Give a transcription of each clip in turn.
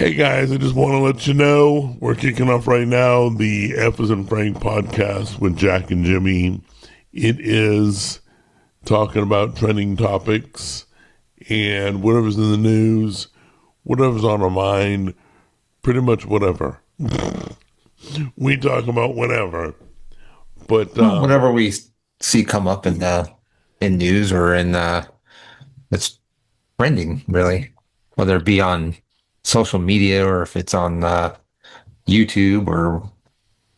Hey guys, I just want to let you know we're kicking off right now the F is in Frank podcast with Jack and Jimmy. It is talking about trending topics and whatever's in the news, whatever's on our mind, pretty much whatever. We talk about whatever. But Whatever we see come up in news or in it's trending, really, whether it be on social media or if it's on YouTube or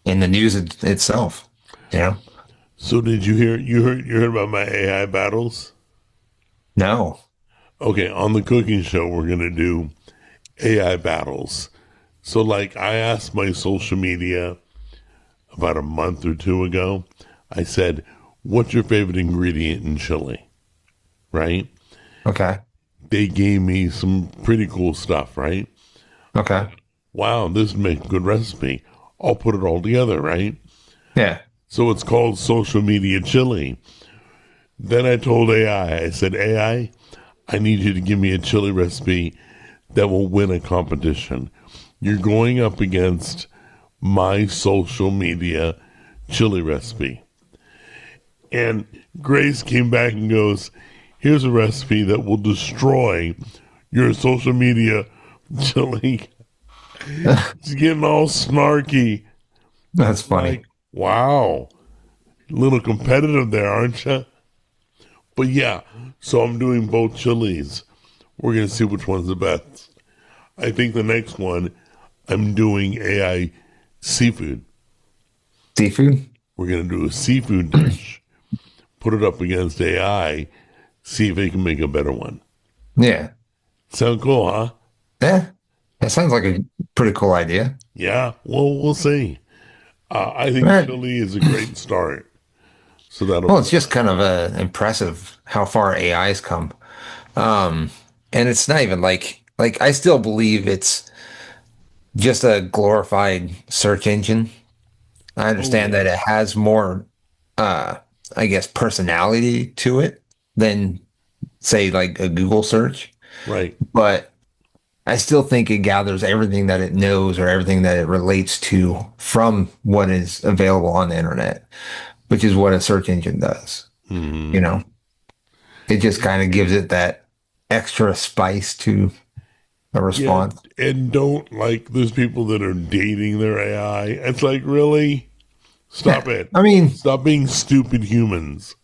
in the news itself. Yeah. so did you heard about my AI battles? No. Okay, on the cooking show we're gonna do AI battles. So like I asked my social media about a month or two ago, I said, what's your favorite ingredient in chili? Right? Okay. They gave me some pretty cool stuff, right? Okay. Wow, this would make a good recipe. I'll put it all together, right? Yeah. So it's called social media chili. Then I told AI, I said, I need you to give me a chili recipe that will win a competition. You're going up against my social media chili recipe. And Grace came back and goes, here's a recipe that will destroy your social media chili. She's getting all snarky. That's funny. Like, wow. A little competitive there, aren't you? But yeah, so I'm doing both chilies. We're going to see which one's the best. I think the next one, I'm doing AI seafood. Seafood? We're going to do a seafood dish, put it up against AI, see if they can make a better one. Yeah. Sound cool, huh? Yeah. That sounds like a pretty cool idea. Yeah, well, we'll see. I think Right. chili is a great start. So that'll Well, be it's just fun. kind of impressive how far AI's come. Um, and it's not even like I still believe it's just a glorified search engine. I Oh, understand that it yes. has more, uh, I guess, personality to it than, say, like a Google search, Right. but I still think it gathers everything that it knows or everything that it relates to from what is available on the internet, which is what a search engine does. Hmm. You know, it just kind of gives it that extra spice to a Yeah, response. and don't like those people that are dating their AI. It's like, really? Yeah. Stop it. I mean, Stop being stupid humans.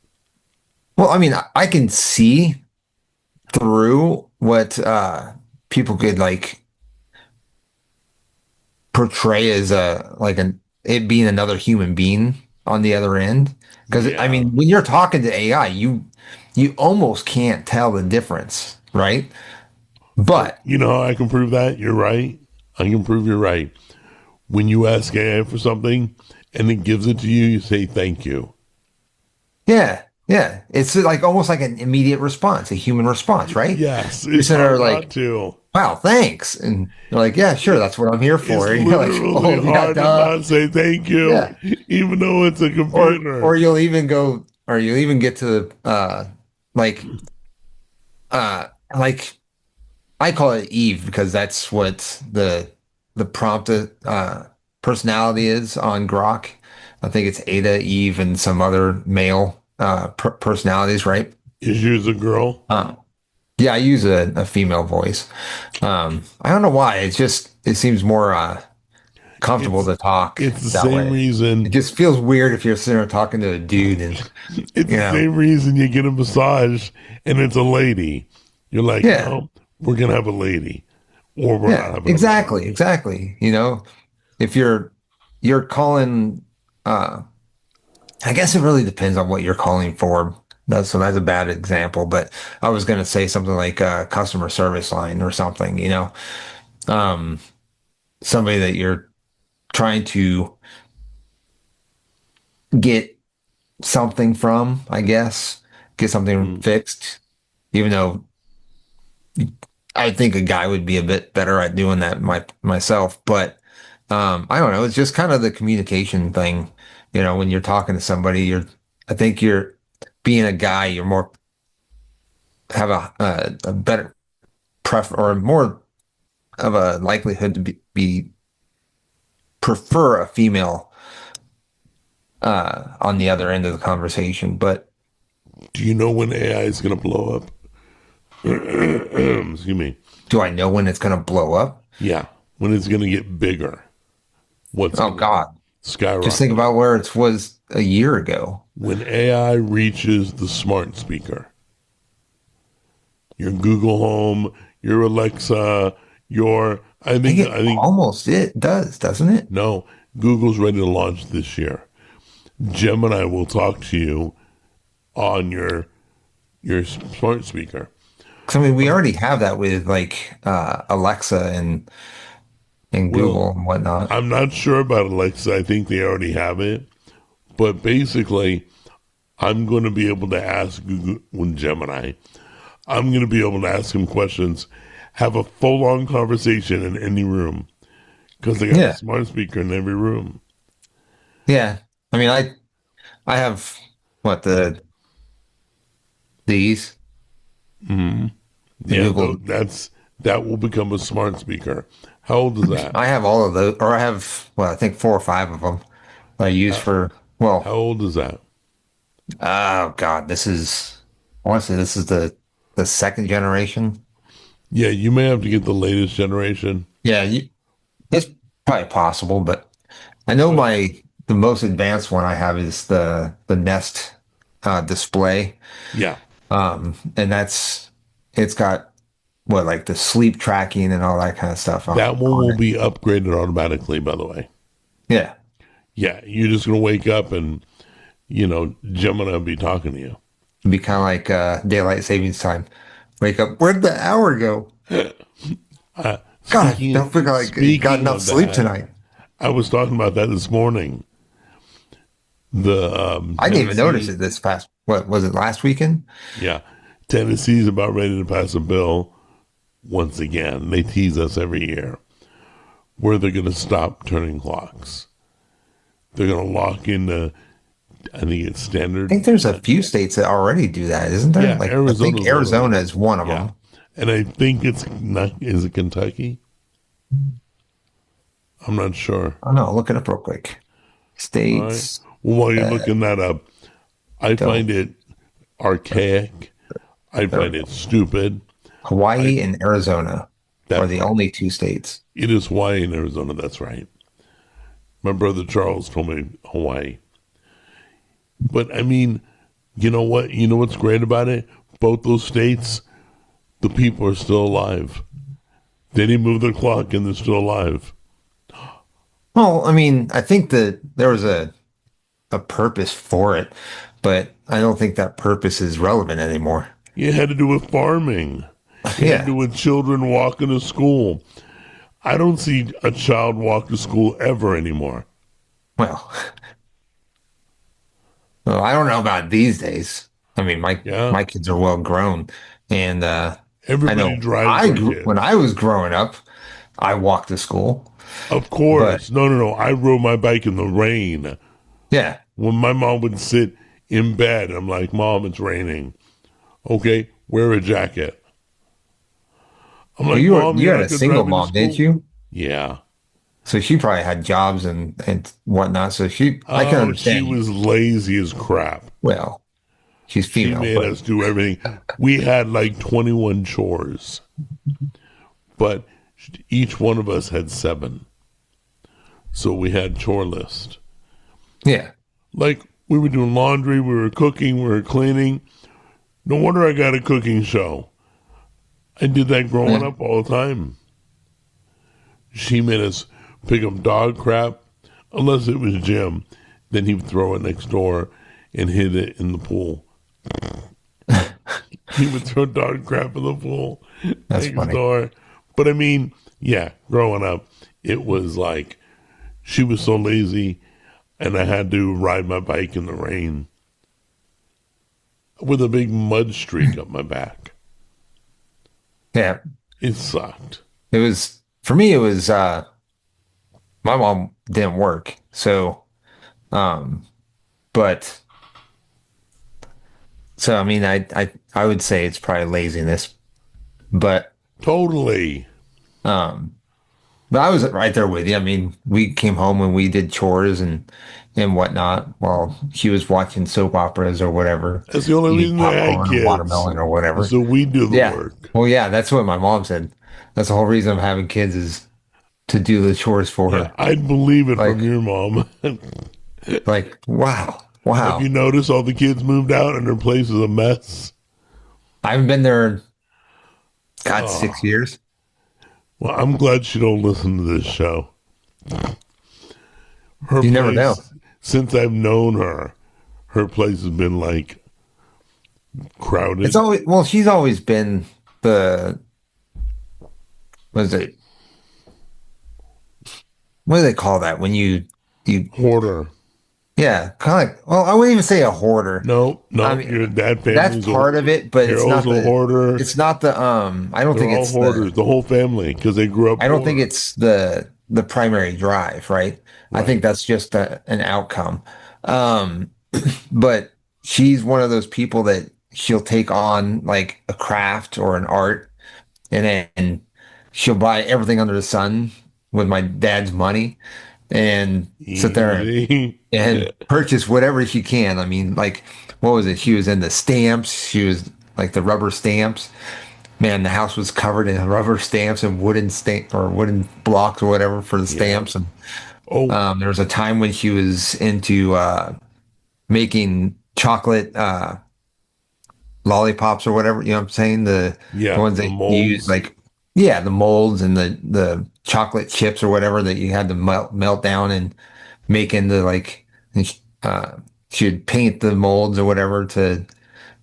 well, I mean, I can see through what people could like portray as a like an it being another human being on the other end. Because I Yeah. mean, when you're talking to AI, you almost can't tell the difference, right? Oh, But you know how I can prove that? You're right. I can prove you're right. When you ask AI for something and it gives it to you, you say thank you. yeah, yeah, it's like almost like an immediate response, a human response, right? Yes, You're it's sitting hard there not like, to. "Wow, thanks," and you're like, "Yeah, sure, that's what I'm here It's for." And you're like, literally "Oh, yeah, hard to duh, not say thank you, yeah." even though it's a Or computer. you'll even go, or you'll even get to like uh like I call it Eve because that's what the prompt personality is on Grok. I think it's Ada, Eve, and some other male personalities, right? Is yours a girl? Uh, yeah, I use a female voice. I don't know why. It seems more comfortable It's to talk it's the that same way. It reason. just feels weird if you're sitting there talking to a dude and It's you the know, same reason you get a massage and it's a lady. You're like, yeah, no, we're gonna have a lady, or we're not yeah, having a exactly, massage. exactly. If you're calling I guess it really depends on what you're calling for. That's a bad example, but I was going to say something like a customer service line or something, um, somebody that you're trying to get something from, I guess, get something Mm. fixed, even though I think a guy would be a bit better at doing that myself, but I don't know. It's just kind of the communication thing. When you're talking to somebody, I think you're being a guy, you're more have a better or more. of a likelihood to be prefer a female on the other end of the conversation. But Do you know when AI is going to blow up? Excuse me. do I know when it's going to blow up? Yeah, when it's going to get bigger. What's Oh going to God, just think skyrocket? about where it was a year ago. When AI reaches the smart speaker, your Google Home, your Alexa, your I think it almost it does, doesn't it? no, Google's ready to launch this year. Gemini will talk to you on your smart speaker. 'Cause, I mean, we already have that with like Alexa and Well, Google and whatnot. I'm not sure about Alexa. I think they already have it. But basically, I'm going to be able to ask Google with Gemini. I'm going to be able to ask him questions, have a full on conversation in any room because they got a Yeah, smart speaker in every room. yeah. I mean, I have what these the Yeah, Google. that will become a smart speaker. How old is that? I have all of those, or I have well, I think 4 or 5 of them I use How, for. how Well, old is that? oh God, this is. I want to say this is the second generation. Yeah, you may have to get the latest generation. Yeah, it's probably possible, but I know But the most advanced one I have is the Nest display. yeah, And it's got what like the sleep tracking and all that kind of stuff that one on will it. be upgraded automatically, by the way. Yeah, Yeah, you're just going to wake up and, Gemini will be talking to you. it'd be kind of like daylight savings time. Wake up, where'd the hour go? God, I Speaking don't think I got speaking enough of sleep that, tonight. I was talking about that this morning. The I didn't even notice Tennessee, it this past. What was it last weekend? yeah, Tennessee's about ready to pass a bill once again. They tease us every year where they're going to stop turning clocks. They're going to lock in the, I think it's I standard. think there's a few states that already do that, isn't there? Yeah, Like I think Arizona's one of them. Arizona is one of Yeah, them. and I think it's not. Is it Kentucky? I'm not sure. Oh no, look it up real quick. All right. States Well, while you're that looking that up, I don't. find it archaic. I There we find it go. stupid. I Hawaii and Arizona are That's the right. only 2 states. It is Hawaii and Arizona. That's right. My brother Charles told me Hawaii. But I mean, you know what? You know what's great about it? Both those states, the people are still alive. They didn't move the clock and they're still alive. Well, I mean, I think that there was a purpose for it, but I don't think that purpose is relevant anymore. It had to do with farming. It had to Yeah. do with children walking to school. I don't see a child walk to school ever anymore. Well, well, I don't know about these days. I mean, Yeah. my kids are well grown, and I Everybody know drives their when kids. I was growing up, I walked to school, Of but course. No, no, no. I rode my bike in the rain. yeah. When my mom would sit in bed, I'm like, Mom, it's raining. Okay, wear a jacket. I'm Well, like, Mom, you you're had not a going to single drive me to mom, didn't school? you? Yeah. So she probably had jobs and whatnot. So I can Oh, she understand you. was lazy as crap. Well, she's She female, made but us do everything. We had like 21 chores, but each one of us had 7. So we had chore list. yeah, Like we were doing laundry, we were cooking, we were cleaning. No wonder I got a cooking show. I did that growing yeah. up all the time. She made us pick up dog crap, unless it was Jim. Then he would throw it next door and hid it in the pool. He would throw dog crap in the pool That's next funny. door. But I mean, yeah, growing up, it was like she was so lazy, and I had to ride my bike in the rain with a big mud streak up my back. Yeah, It sucked. it was for me. It was my mom didn't work, so um, but so I mean, I would say it's probably laziness, but Totally. But I was right there with you. I mean, we came home and we did chores and whatnot while she was watching soap operas or whatever, That's the only eating reason they had popcorn or kids. watermelon or whatever. So we do the Yeah. work. Well, yeah, that's what my mom said. That's the whole reason I'm having kids is to do the chores for Yeah, her. I'd believe it from Like, your mom. wow, Have you wow. noticed all the kids moved out and their place is a mess? I haven't been there, God, Oh, 6 years. well, I'm glad she don't listen to this show. Her You never know. place, since I've known her, her place has been like It's crowded. always, well, she's always been the, what is it? What do they call that when you, Hoarder. yeah, kind of like, well, I wouldn't even say a hoarder. No, I no, mean, your dad that's family's a part of it, but Carol's a hoarder. I don't They're think all it's the, hoarders, the whole family, because they grew up I don't think poor. it's the primary drive, right? I think Right. that's just an outcome. Um, but she's one of those people that she'll take on like a craft or an art and she'll buy everything under the sun with my dad's money and sit there Easy. and purchase whatever she can. I mean, like, what was it? She was in the stamps. She was like the rubber stamps. Man, the house was covered in rubber stamps and wooden stamp or wooden blocks or whatever for the Yeah. stamps. And Oh, there was a time when she was into making chocolate lollipops or whatever. You know what I'm saying? The yeah, ones the that you use, molds. like, yeah, the molds and the chocolate chips or whatever that you had to melt down and make into like uh she'd paint the molds or whatever to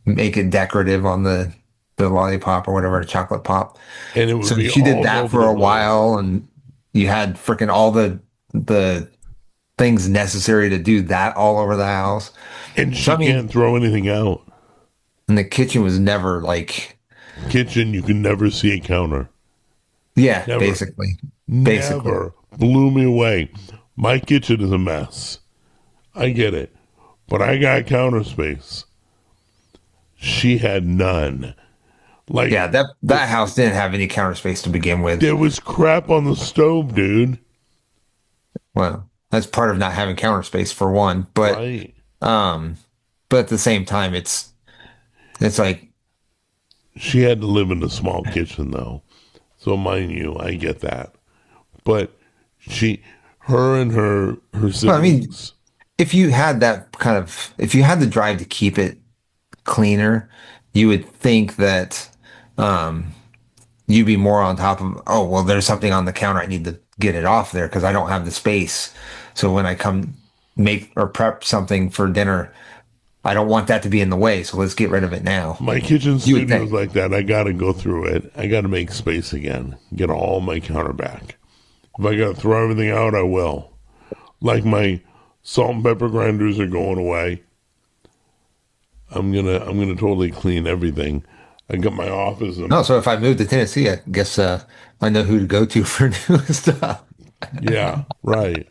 make it decorative on the lollipop or whatever, chocolate pop. And it would So be she did all that over for the a place. while and you had freaking all the things necessary to do that all over the house. And So she I mean, can't throw anything out. and the kitchen was never like, Kitchen, you can never see a counter. yeah, Never. basically. Never. Blew me away. My kitchen is a mess. I get it. But I got counter space. She had none. Like, Yeah, that th- that house didn't have any counter space to begin with. there was crap on the stove, dude. Well, that's part of not having counter space for one, Right. um, but at the same time, it's like, She had to live in a small kitchen, though. So, mind you, I get that. But she, her and her well, I mean, siblings, if you had that kind of, if you had the drive to keep it cleaner, you would think that um, you'd be more on top of, oh, well, there's something on the counter. I need to get it off there because I don't have the space. So when I come make or prep something for dinner, I don't want that to be in the way. So let's get rid of it now. my kitchen You would studio is think. like that. I got to go through it. I got to make space again. Get all my counter back. If I got to throw everything out, I will. Like my salt and pepper grinders are going away. I'm gonna totally clean everything. I got my office and No, so if I move to Tennessee, I guess I know who to go to for new stuff. yeah, right.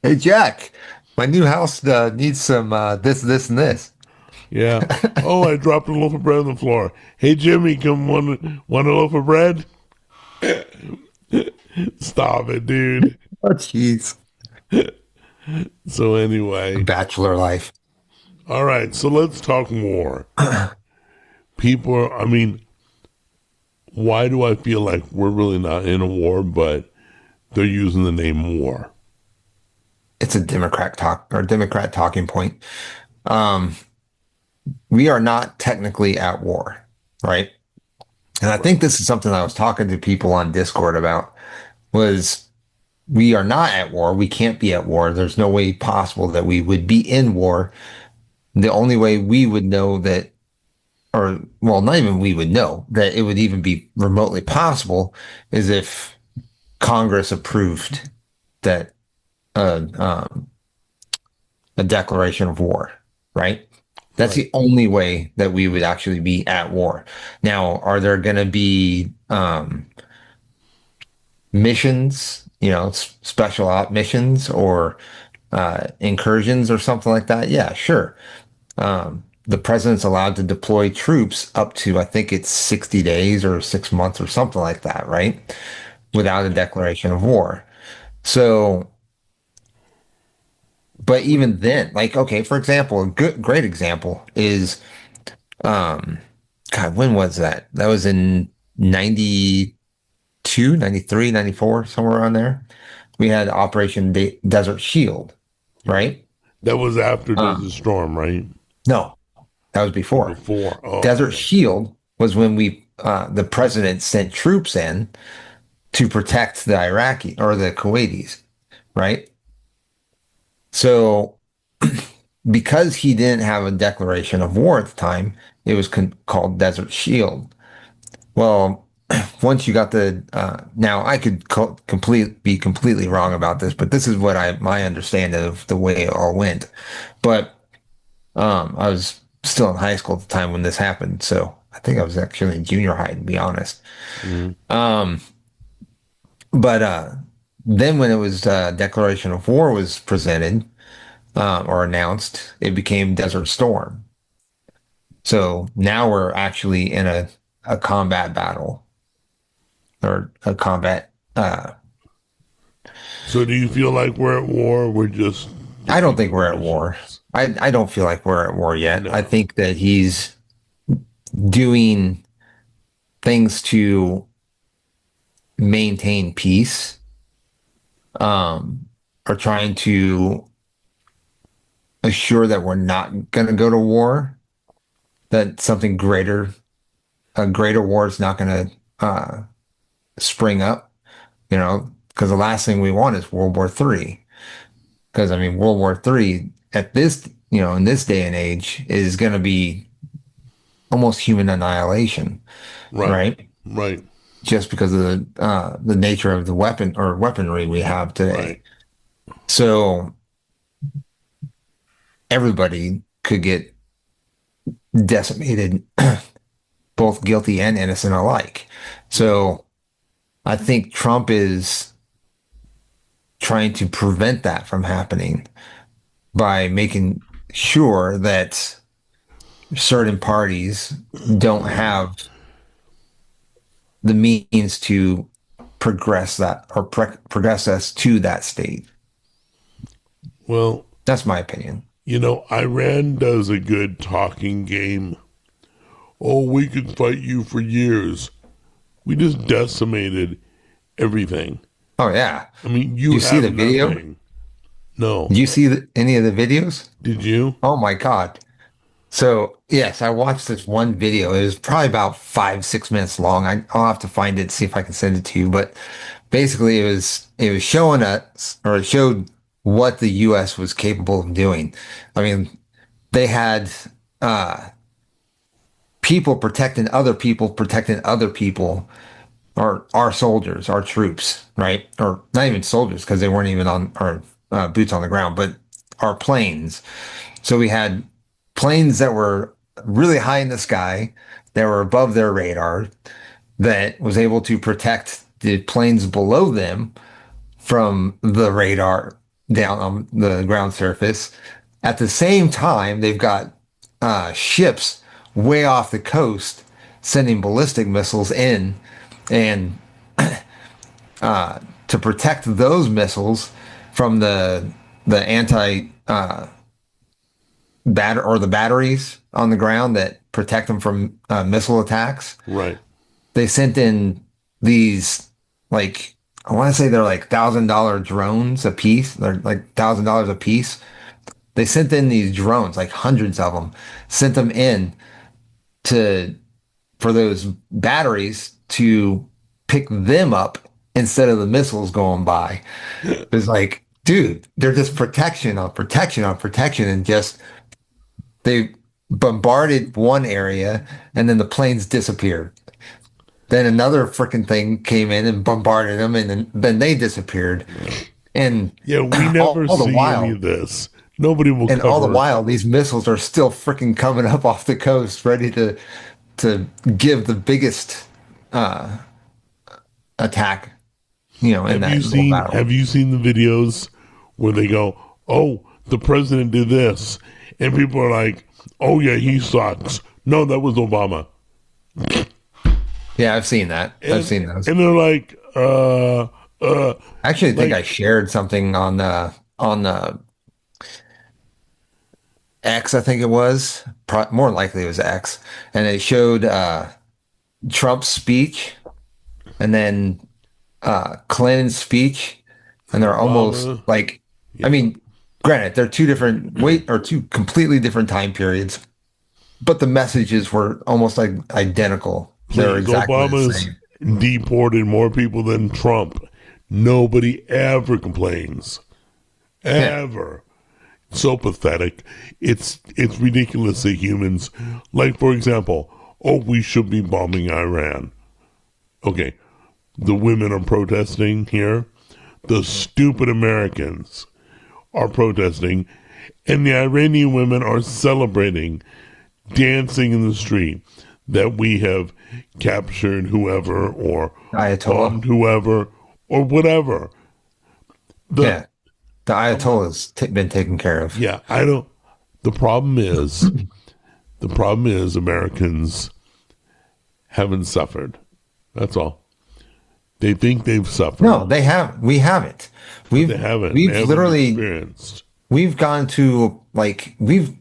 Hey, Jack, my new house needs some this, and this. Yeah. Oh, I dropped a loaf of bread on the floor. Hey Jimmy, come want a loaf of bread? Stop it, dude. Oh, jeez. So anyway, Bachelor life. all right. So let's talk war. People are, I mean, why do I feel like we're really not in a war, but they're using the name war? It's a Democrat talking point. Um, we are not technically at war, right? And I think this is something I was talking to people on Discord about was we are not at war. We can't be at war. There's no way possible that we would be in war. The only way we would know that, or well, not even we would know that it would even be remotely possible is if Congress approved that a declaration of war, right? That's Right. the only way that we would actually be at war. Now, are there going to be missions, special op missions or incursions or something like that? Yeah, sure. the president's allowed to deploy troops up to, I think it's 60 days or 6 months or something like that, right? Without a declaration of war. So, but even then, like, okay, for example, a great example is, um, God, when was that? That was in 92, 93, 94, somewhere around there. We had Operation Desert Shield, right? That was after Desert Um, Storm, right? no, that was Or before. before? Oh, Desert okay. Shield was when the president sent troops in to protect the Iraqi or the Kuwaitis, right? So because he didn't have a declaration of war at the time, it was called Desert Shield. Well, once you got now I could be completely wrong about this, but this is what my understanding of the way it all went. But I was still in high school at the time when this happened, so I think I was actually in junior high, to be honest. Mhm. Um, but then when it was declaration of war was presented or announced, it became Desert Storm. So now we're actually in a combat battle or a combat. So do you feel like we're at war? Or we're just I don't think defeating we're at war. Russians? I don't feel like we're at war yet. I No. think that he's doing things to maintain peace, or trying to assure that we're not going to go to war, that something greater, a greater war is not going to spring up, because the last thing we want is World War III. Because I mean, World War III at this, in this day and age is going to be almost human annihilation, Right. right? Right. Just because of the nature of the weaponry we have Right. today. So everybody could get decimated, both guilty and innocent alike. So I think Trump is trying to prevent that from happening by making sure that certain parties don't have the means to progress that or progress us to that state. Well, That's my opinion. Iran does a good talking game. Oh, we could fight you for years. We just decimated everything. Oh yeah. I mean, Do you you see have the video? nothing. No. Do you see any of the videos? Did you? Oh my God. So yes, I watched this one video. It was probably about 5, 6 minutes long. I'll have to find it, see if I can send it to you. But basically, it was showing us, or it showed what the U.S. was capable of doing. I mean, they had uh, people protecting other people, or our soldiers, our troops, right? Or not even soldiers because they weren't even on our boots on the ground, but our planes. So we had planes that were really high in the sky, that were above their radar, that was able to protect the planes below them from the radar down on the ground surface. At the same time, they've got ships way off the coast sending ballistic missiles in, and to protect those missiles from the anti the batteries on the ground that protect them from missile attacks. Right. They sent in these, like, I want to say they're like $1,000 drones a piece. They're like $1,000 a piece. They sent in these drones, like hundreds of them, sent them in to for those batteries to pick them up instead of the missiles going by. It's like, dude, they're just protection on protection on protection, and just they bombarded one area and then the planes disappeared. Then another freaking thing came in and bombarded them, and then they disappeared. And Yeah, we all, never all the see any while, of this. Nobody will and all the cover. while, these missiles are still freaking coming up off the coast, ready to give the biggest attack, in Have that you little seen battle. have you seen the videos where they go, "Oh, the president did this." And people are like, oh yeah, he sucks. No, that was Obama. Yeah, I've seen that. I've And seen those. and they're like, Actually, I think I like shared something on X. I think it was more likely it was X, and it showed Trump's speech and then Clinton's speech, and they're almost Obama. like, I Yeah, mean, granted, they're two different wait or two completely different time periods, but the messages were almost like identical. They're please. exactly the Obama's same. deported more people than Trump. Nobody ever complains. Yeah. Ever. So pathetic. It's ridiculous that humans, like for example, oh, we should be bombing Iran. Okay, the women are protesting here. The stupid Americans are protesting, and the Iranian women are celebrating, dancing in the street that we have captured whoever or Ayatollah. bombed whoever or whatever. The Yeah. The Ayatollah's been taken care of. Yeah, I don't. The problem is, the problem is Americans haven't suffered. That's all. They think they've suffered, No, they have. We haven't. but We've they haven't. They we've haven't literally experienced. we've gone to like we've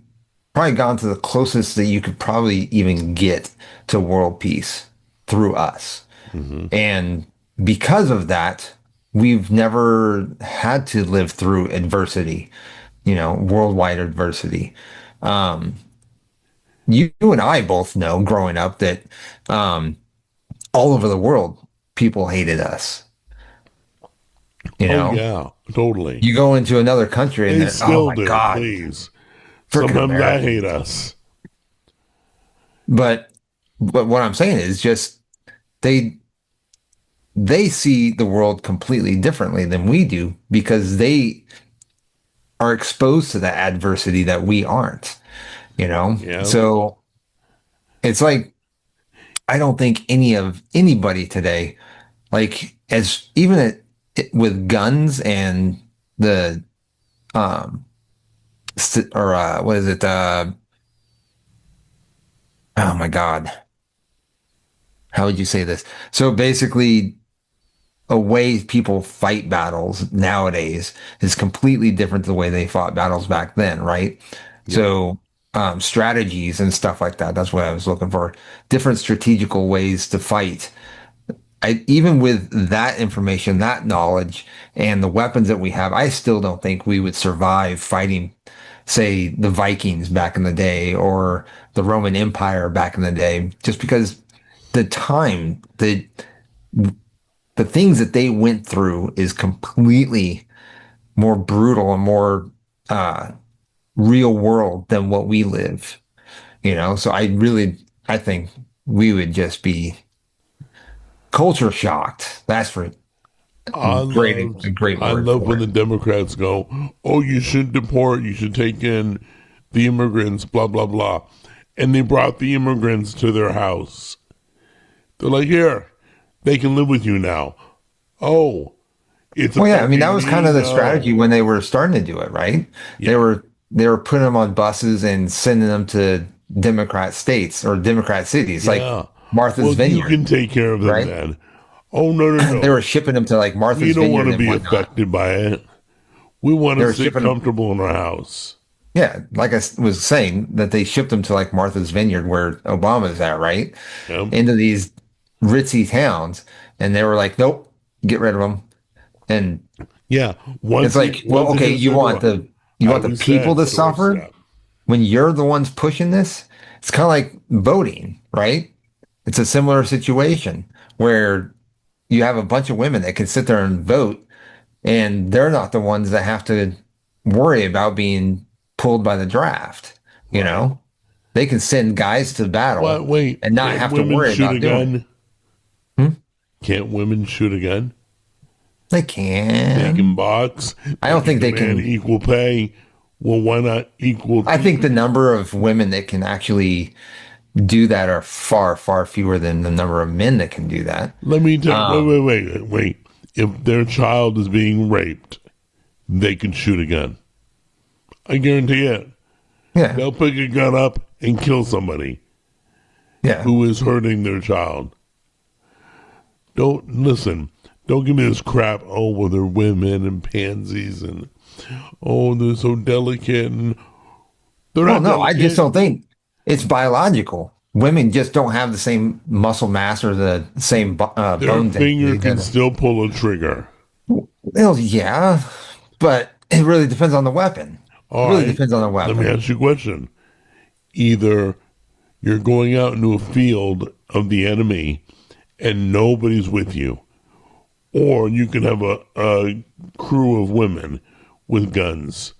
probably gone to the closest that you could probably even get to world peace through us. Hmm. And because of that, we've never had to live through adversity, worldwide adversity. Um, you and I both know growing up that um, all over the world, people hated us. You Oh know, yeah, totally. you go into another country and They they're, oh still my do. God, Please, freaking sometimes I Americans. hate us. But what I'm saying is just they they see the world completely differently than we do because they are exposed to that adversity that we aren't, you know? Yeah. So it's like I don't think anybody today, like as even with guns and the or what is it? Oh my God, how would you say this? So basically, a way people fight battles nowadays is completely different to the way they fought battles back then, right? Yep. So strategies and stuff like that. That's what I was looking for. Different strategical ways to fight. Even with that information, that knowledge, and the weapons that we have, I still don't think we would survive fighting, say, the Vikings back in the day or the Roman Empire back in the day, just because the time, the things that they went through is completely more brutal and more uh, real world than what we live. So I think we would just be culture shocked. That's for a great I word love for when it. the Democrats go, "Oh, you should deport. You should take in the immigrants." Blah blah blah, and they brought the immigrants to their house. They're like, "Here, they can live with you now." Oh, it's Well, yeah, I mean that affecting was kind me? of the strategy No. when they were starting to do it, right? They Yeah, were they were putting them on buses and sending them to Democrat states or Democrat cities, like yeah. Martha's Well, you Vineyard, can take care of them right? then. Oh no no They no. were shipping them to like We Martha's don't want Vineyard to and be whatnot. affected by it. We want They to were sit shipping them, comfortable in our house. yeah, like was saying that they shipped them to like Martha's Vineyard where Obama's at, right? Yep. Into these ritzy towns, and they were like, nope, get rid of them. And Yeah. it's like, well, Once it okay, hits their door, you I want the was people said to suffer doorstep. when you're the ones pushing this. It's kind of like voting, right? It's a similar situation where you have a bunch of women that can sit there and vote, and they're not the ones that have to worry about being pulled by the draft. You Right. know, they can send guys to battle What? Wait. and not Can't have to women worry shoot a about doing it. gun? Hmm? Can't women shoot a gun? They They can can. box. I They don't can think they demand can. equal pay. Well, why not equal I think the treatment? number of women that can actually do that are far, far fewer than the number of men that can do that. Let me tell. Um, Wait. If their child is being raped, they can shoot a gun. I guarantee it. Yeah. They'll pick a gun up and kill somebody Yeah. who is hurting their child. Don't listen. Don't give me this crap. Oh, well, they're women and pansies, and oh, they're so delicate, and they're Well, not no, I just delicate. don't think it's biological. Women just don't have the same muscle mass or the same Their bone finger density. can still pull a trigger. Well, yeah, but it really depends on the weapon. It All really right. depends on the Let me weapon. ask you a question. Either you're going out into a field of the enemy and nobody's with you, or you can have a crew of women with guns.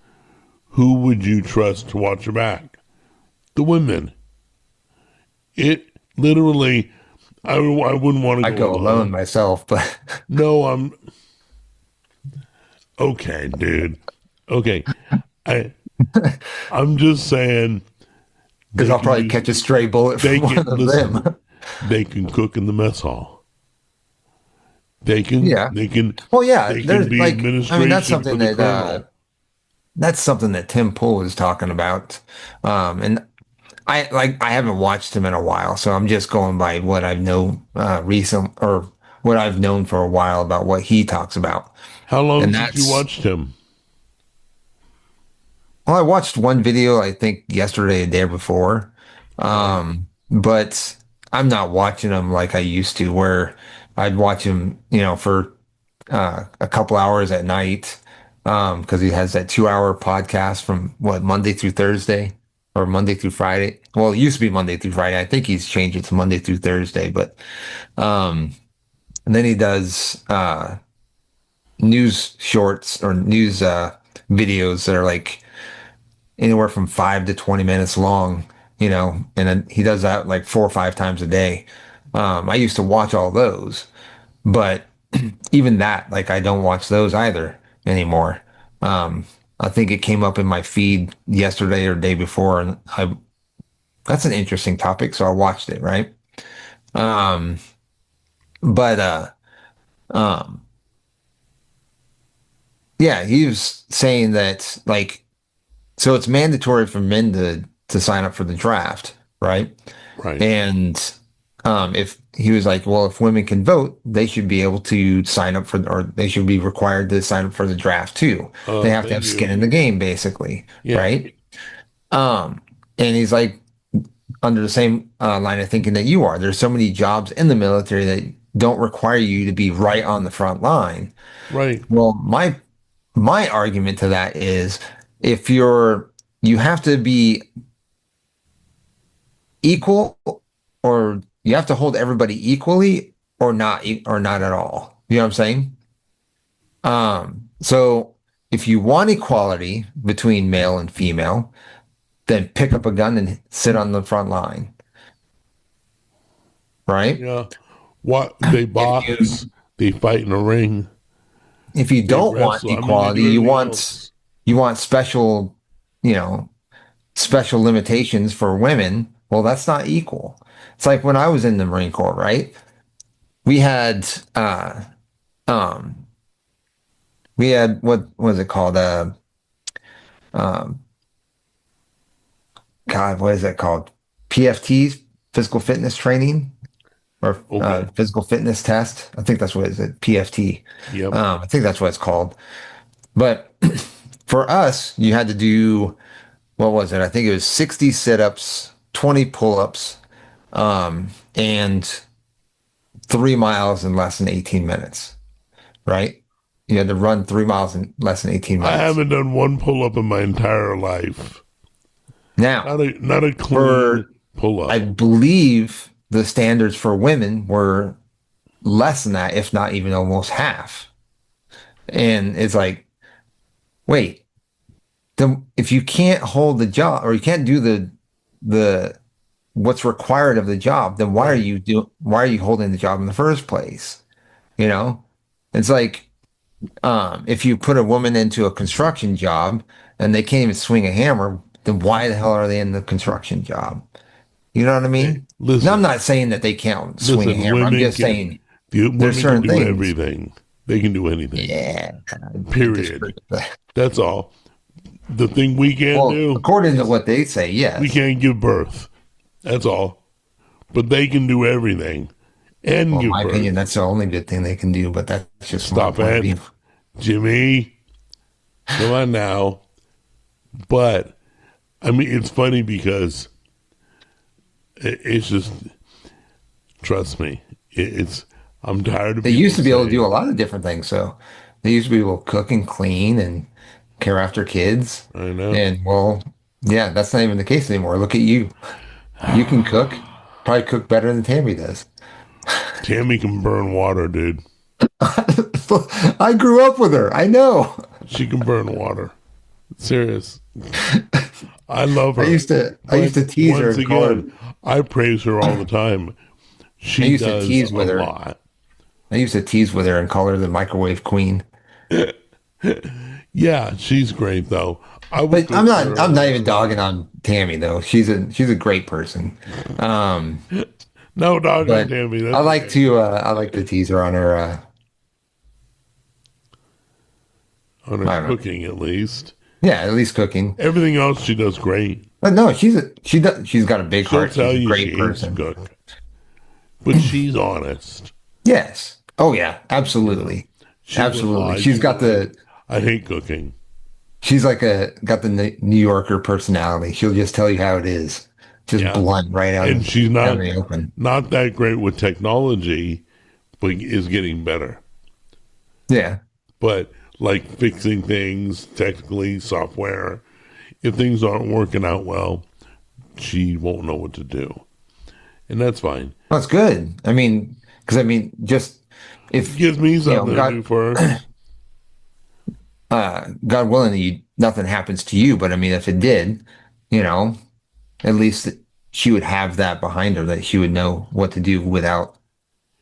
Who would you trust to watch your back? The women. It literally, I wouldn't want to I go go alone alone. myself, but No, okay, dude. Okay, I I'm just saying because they I'll can probably use catch a stray bullet they from can one of listen. them. They can cook in the mess hall. They can Yeah. they can Well, yeah. they can There's be like, I mean, administration for the colonel. that's something that Tim Pool is talking about, and I haven't watched him in a while, so I'm just going by what I've known recent or what I've known for a while about what he talks about. How long And since you that's watched him? well, I watched one video I think yesterday, a day before, Okay. but I'm not watching them like I used to, where I'd watch him, for a couple hours at night, because he has that 2 hour podcast from what Monday through Thursday or Monday through Friday. Well, it used to be Monday through Friday. I think he's changed it to Monday through Thursday, but um, and then he does news shorts or news videos that are like anywhere from 5 to 20 minutes long, and then he does that like 4 or 5 times a day. I used to watch all those, but even that, like I don't watch those either anymore. Um, I think it came up in my feed yesterday or day before, and I that's an interesting topic, so I watched it, right? Um, but um, yeah, he was saying that like so it's mandatory for men to sign up for the draft, right? Right. And if he was like, well, if women can vote, they should be able to sign up for, or they should be required to sign up for the draft too. They have to Thank have skin you. in the game, basically, Yeah. right? And he's like, under the same line of thinking that you are. There's so many jobs in the military that don't require you to be right on the front line. Right. Well, my argument to that is if you have to be equal, or you have to hold everybody equally, or not at all. You know what I'm saying? So if you want equality between male and female, then pick up a gun and sit on the front line, right? Yeah. What they If you box, they fight in a ring, if you they don't want wrestle. I mean, they equality, do everything else. you want special, you know, special limitations for women. Well, that's not equal. It's like when I was in the Marine Corps, right? We had um we had what was it called? Um God, what is that called? PFTs, physical fitness training or Okay. physical fitness test. I think that's what it is. PFT. Yep. I think that's what it's called. But for us, you had to do what was it? I think it was 60 sit-ups, 20 pull-ups, and 3 miles in less than 18 minutes, right? You had to run 3 miles in less than 18 I minutes. haven't done one pull up in my entire life. Now, Not a clean for pull I up. believe the standards for women were less than that, if not even almost half. And it's like, wait, then if you can't hold the job or you can't do the what's required of the job, then Right. why are you holding the job in the first place? You know? It's like if you put a woman into a construction job and they can't even swing a hammer, then why the hell are they in the construction job? You know what I Hey, mean? Now, I'm listen, not saying that they can't swing a listen. hammer. I'm just saying The there's women can certain do things. everything. They can do anything. Yeah, I disagree Period. with that. That's all. The thing we can't Well, do, according to what they say, we yes. can't give birth. That's all. But they can do everything and Well, in give my opinion, birth. that's the only good thing they can do, but that's just my Stop point of it, view. Jimmy. Come on now. But I mean, it's funny because it's just, trust me, it's, I'm tired of They people used to be able to do a saying, lot of different things. So they used to be able to cook and clean and care after kids. I know. And well, yeah, that's not even the case anymore. Look at you. You can cook, probably cook better than Tammy does. Tammy can burn water, dude. I grew up with her. I know. She can burn water. Serious. I love I her. used to I But used to tease her once and call her. again, I praise her all the time. I She used to does tease a with her. lot. I used to tease with her and call her the microwave queen. Yeah, she's great though. I would But I'm cook for not her I'm not once even in a dogging while. on Tammy though. She's a great person. Um, No dog on but Tammy. That's okay. I like to tease her on her On I her don't know. cooking, at least. Yeah, at least cooking. Everything else she does great. But no, she's got a big She'll heart. She's tell a you great she hates to person. cook, but she's honest. Yes. Oh yeah, absolutely. She would Absolutely. lie. She She's would got like, the I hate cooking. she's like a got the New Yorker personality. She'll just tell you how it is. Just Yeah, blunt right and she's out not in the open. not that great with technology, but is getting better. Yeah. But like fixing things technically, software, if things aren't working out well, she won't know what to do, and that's fine. That's good. I mean, because I mean, just if Gives me you know, something to do first. God willing, nothing happens to you, but I mean, if it did, you know, at least she would have that behind her that she would know what to do without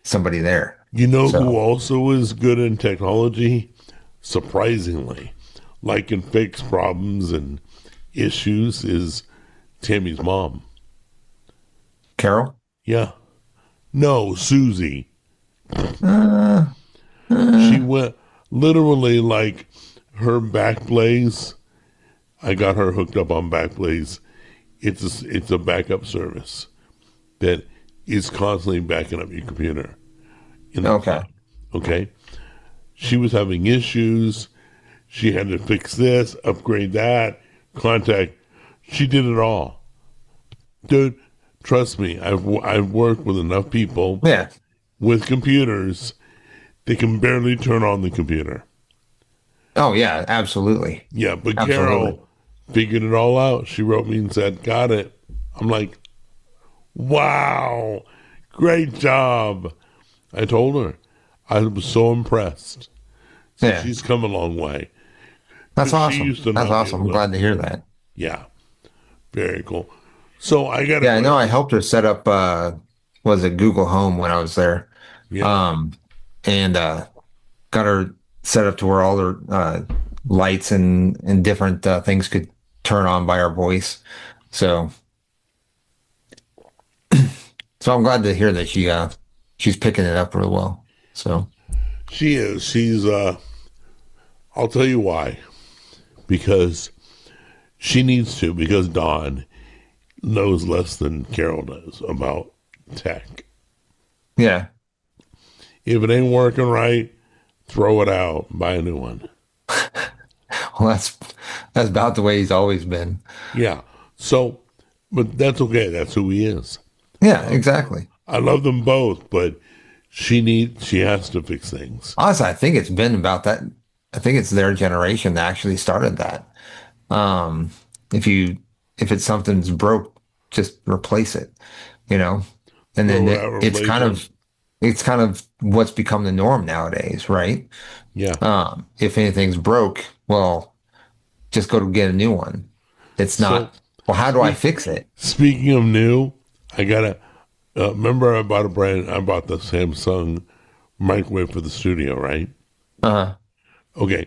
somebody there. You know who So, also is good in technology? Surprisingly, like can fix problems and issues, is Tammy's mom. Carol, Yeah. No, Susie. uh, She went literally like her Backblaze. I got her hooked up on Backblaze. It's a backup service that is constantly backing up your computer in the okay, cloud. Okay. She was having issues. She had to fix this, upgrade that, contact. She did it all. Dude, trust me, I've worked with enough people yeah, with computers. They can barely turn on the computer. oh yeah, absolutely, Yeah, but absolutely. Carol figured it all out. She wrote me and said, got it. I'm like, wow, great job. I told her. I was so impressed. So Yeah, she's come a long way. that's 'Cause she awesome. used to That's not be awesome. able I'm to. glad to hear that. Yeah, very cool. So I got a Yeah, I know. I question. helped her set up was it Google Home when I was there, Yeah. um, and got her set up to where all her lights and different things could turn on by our voice. So so I'm glad to hear that she's picking it up real well. So She is. She's I'll tell you why. Because she needs to, because Dawn knows less than Carol does about tech. yeah, If it ain't working right, throw it out, buy a new one. well that's about the way he's always been. Yeah. So, but that's okay. That's who he is. Yeah, exactly. I love them both, but she has to fix things. Honestly, I think it's been about that. I think it's their generation that actually started that. Um, if you if it's something's broke, just replace it, you know. And then Throw it out, replace it. it's kind of what's become the norm nowadays, right? Yeah. If anything's broke, well, just go to get a new one. It's So, not, well, how do I speak, fix it? speaking of new, I gotta remember I bought the Samsung microwave for the studio, right? Uh, Okay.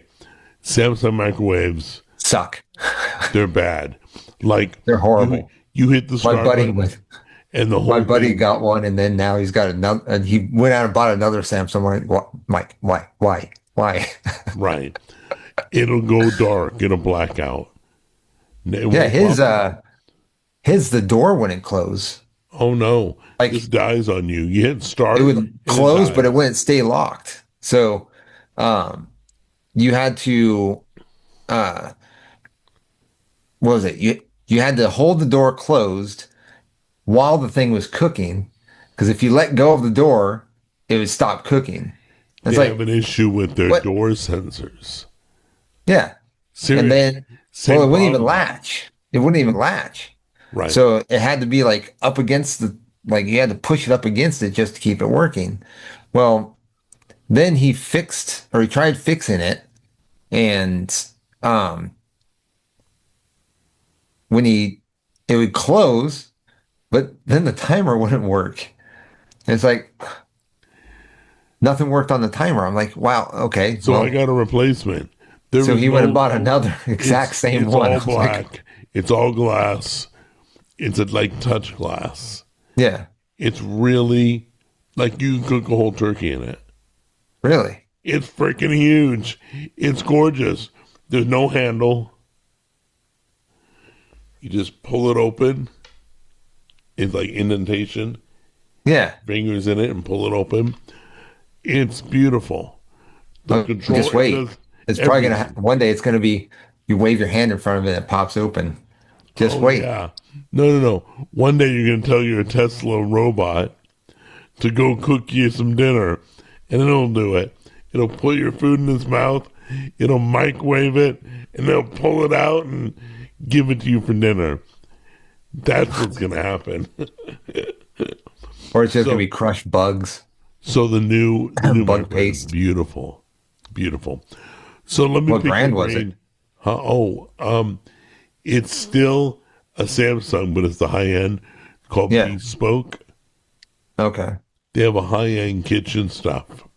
Samsung microwaves, Suck. they're bad. Like They're you horrible. you hit the My start buddy button with and the my whole buddy thing, got one, and then now he's got another, and he went out and bought another Samsung. I'm like, what, Mike? Why? right. It'll go dark, it'll black out. It Yeah, won't pop up. his the door wouldn't close. Oh no, this Like dies on you. You hit it start would and it close, but it dies. wouldn't stay locked. So um you had to uh what was it? You had to hold the door closed while the thing was cooking, because if you let go of the door, it would stop cooking. It's They have like, an issue with their what? door sensors. Yeah. And Serious. then, well, Same it wouldn't even problem. latch. It wouldn't even latch. Right. So it had to be like up against like you had to push it up against it just to keep it working. Well, then he tried fixing it. And um, when it would close, but then the timer wouldn't work. And it's like, nothing worked on the timer. I'm like, wow, okay, So I well, got a replacement. There so was he went and no. bought another exact same It's one. I all was like, black. It's all glass. It's a, like touch glass. yeah, It's really like you can cook a whole turkey in it. really? It's freaking huge. It's gorgeous. There's no handle. You just pull it open. It's like indentation. Yeah. Fingers in it and pull it open. It's beautiful. The Oh, control, just it wait. does It's probably gonna everything. one day it's gonna be you wave your hand in front of it and it pops open. Just Oh wait. yeah. No, no, no. One day you're gonna tell your Tesla robot to go cook you some dinner, and it'll do it. It'll put your food in its mouth, it'll microwave it, and they'll pull it out and give it to you for dinner. That's what's gonna happen. Or it's just gonna So, be crushed bugs, so the new bug microwave is paste. beautiful, beautiful. So let me What pick your brand was it? brain. It's still a Samsung, but it's the high end called Yeah. Bespoke. Okay. They have a high end kitchen stuff.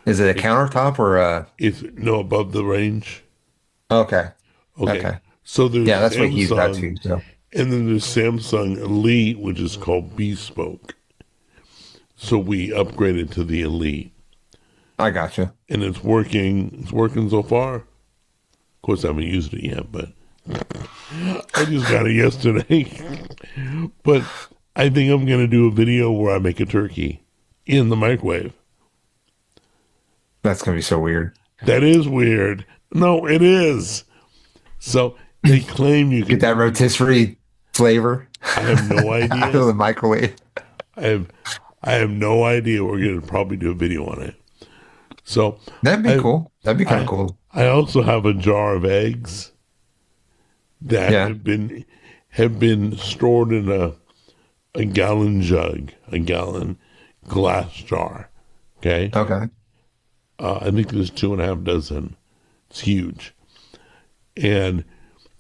Is it a countertop or a It's no above the range. okay. Okay. Okay. So there's Yeah, that's what he's got Samsung, too. So and then there's Samsung Elite, which is called Bespoke. So we upgraded to the Elite, I gotcha. and it's working. It's working so far. Of course, I haven't used it yet, but I just got it yesterday. But I think I'm gonna do a video where I make a turkey in the microwave. That's gonna be so weird. That is weird. No, it is. So they claim you Get can. that rotisserie flavor I have no out of idea. the microwave. I have I have no idea. We're gonna probably do a video on it. So That'd be I cool. That'd be kind of I cool. I also have a jar of eggs that Yeah. have been stored in a gallon jug, a gallon glass jar. Okay, Okay. I think there's 2.5 dozen. It's huge, and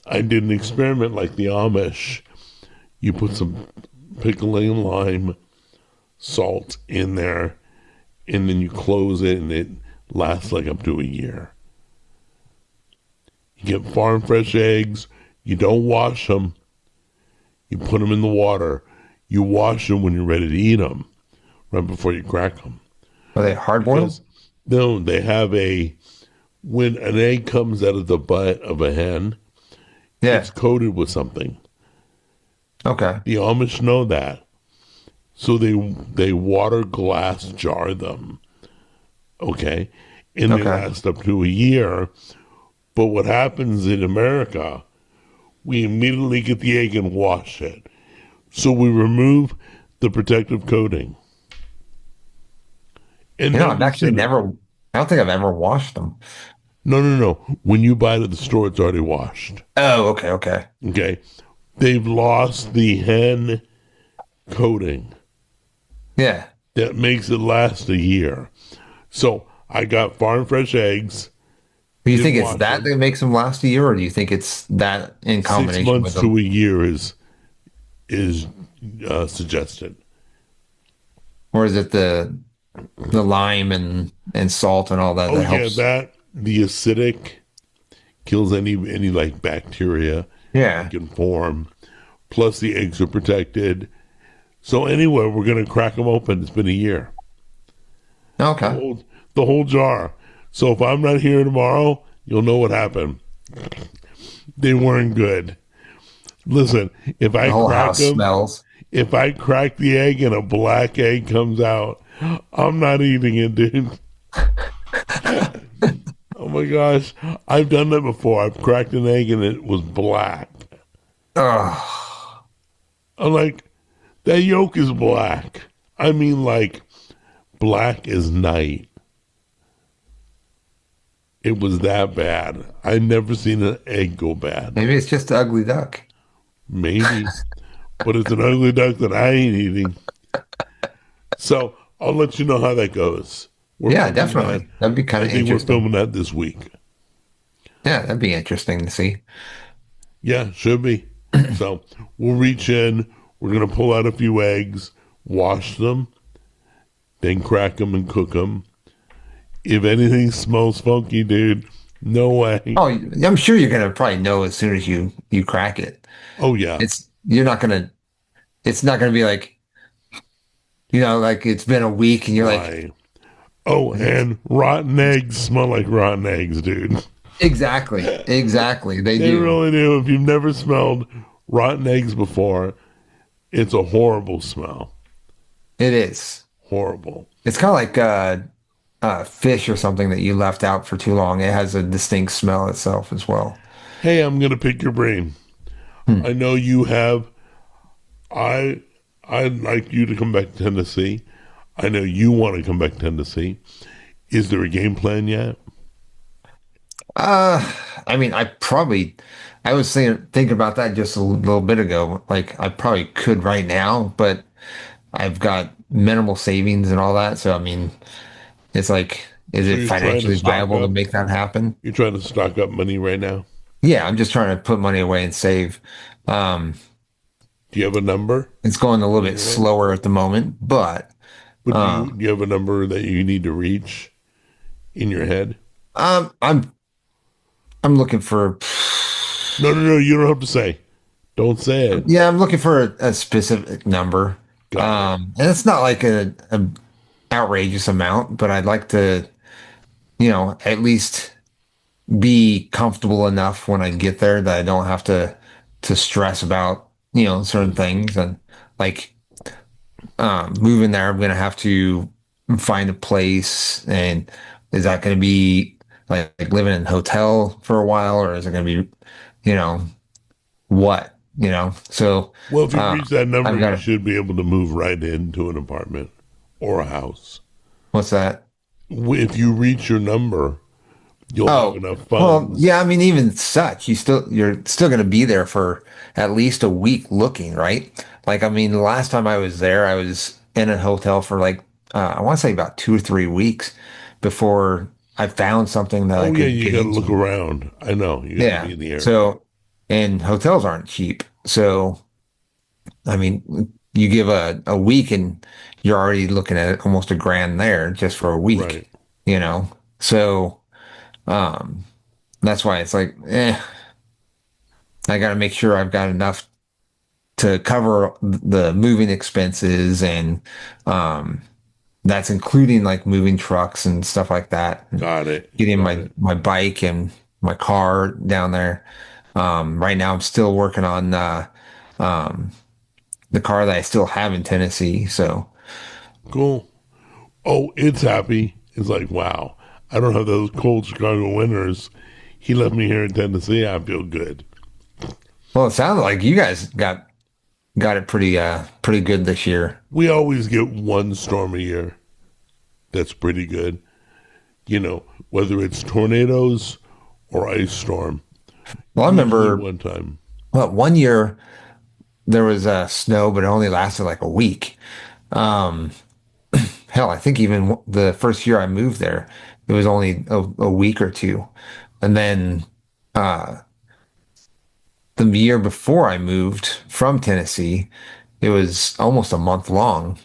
I did an experiment like the Amish. You put some pickling lime, salt in there, and then you close it, and it lasts like up to a year. You get farm fresh eggs. You don't wash them. You put them in the water. You wash them when you're ready to eat them, right before you crack them. Are they hard boiled? Because no, they have when an egg comes out of the butt of a hen, Yeah. it's coated with something. Okay. The Amish know that, so they water glass jar them. Okay, and they Okay. last up to a year. But what happens in America, we immediately get the egg and wash it. So we remove the protective coating. And then I've we actually set it. never, I don't think I've ever washed them. No, no, no. When you buy it at the store, it's already washed. Oh, okay. Okay. Okay. They've lost the hen coating Yeah. that makes it last a year. So I got farm fresh eggs. Do you Didn't think it's wash that them. that makes them last a year, or do you think it's that in Six combination with months them? to a year is suggested. Or is it the lime and salt and all that Oh that yeah, helps? that the acidic kills any like bacteria that Yeah. can form. Plus the eggs are protected. So anyway, we're gonna crack them open. It's been a year. The Okay. whole, the whole jar. So if I'm not here tomorrow, you'll know what happened. They weren't good. Listen, if The I whole crack house them, smells. if I crack the egg and a black egg comes out, I'm not eating it, dude. Oh my gosh, I've done that before. I've cracked an egg and it was black. Oh, I'm like, that yolk is black. I mean, like, black as night. It was that bad. I never seen an egg go bad. maybe it's just an ugly duck. Maybe, but it's an ugly duck that I ain't eating. So I'll let you know how that goes. We're Yeah, filming that. definitely. That'd be kind I of think we're interesting. filming that this week. Yeah, that'd be interesting to see. Yeah, should be. So we'll reach in. We're gonna pull out a few eggs, wash them, then crack them and cook them. If anything smells funky, dude, no way. Oh, I'm sure you're gonna probably know as soon as you crack it. Oh yeah, It's you're not gonna. It's not gonna be like like it's been a week and you're like, right. Oh, and rotten eggs smell like rotten eggs, dude. exactly, exactly. They They do. really do. If you've never smelled rotten eggs before, it's a horrible smell. It is. Horrible. It's kind of like fish or something that you left out for too long. It has a distinct smell itself as well. Hey, I'm gonna pick your brain. Hmm. I know you have. I I'd like you to come back to Tennessee. I know you want to come back to Tennessee. Is there a game plan yet? Uh, I mean, I was thinking about that just a little bit ago. Like, I probably could right now, but I've got minimal savings and all that. So, I mean, it's like, is So it you're trying to financially stock viable to up. make that happen? You're trying to stock up money right now. Yeah, I'm just trying to put money away and save. Um, Do you have a number it's going a little in bit your head? slower at the moment, but But um, do you have a number that you need to reach in your head? um, I'm I'm looking for. No, no, no. You don't have to say. Don't say it. Yeah, I'm looking for a specific number. Got it. And it's not like a outrageous amount, but I'd like to, at least be comfortable enough when I get there that I don't have to stress about, certain things. And like moving there, I'm gonna have to find a place. And is that gonna be like living in a hotel for a while, or is it gonna be, you know, what? So Well, if you reach that number, I've got you to, should be able to move right into an apartment or a house. what's that? If you reach your number, you'll have Oh, enough well, funds. yeah, I mean, even such, you're still going to be there for at least a week looking, right? Like, I mean, the last time I was there, I was in a hotel for like, I want to say about 2 or 3 weeks before I found something that I Oh yeah, could you get got to look into. around. I know you got to Yeah. be in the area. So, and hotels aren't cheap. So, I mean, you give a week and you're already looking at almost $1,000 there just for a week, Right. you know? So, um, that's why it's like, I got to make sure I've got enough to cover the moving expenses and um that's including like moving trucks and stuff like that. Got it. Getting Got my it. my bike and my car down there. Right now I'm still working on um the car that I still have in Tennessee. So Cool. Oh, it's happy. It's like, wow. I don't have those cold Chicago winters. He left me here in Tennessee. I feel good. well it sounds like you guys got it pretty good this year. We always get one storm a year. That's pretty good. Whether it's tornadoes or ice storm. Well, I Usually remember one time. one year there was snow, but it only lasted like a week. Um, Hell, I think even the first year I moved there, it was only a week or two. And then uh, the year before I moved from Tennessee, it was almost a month long.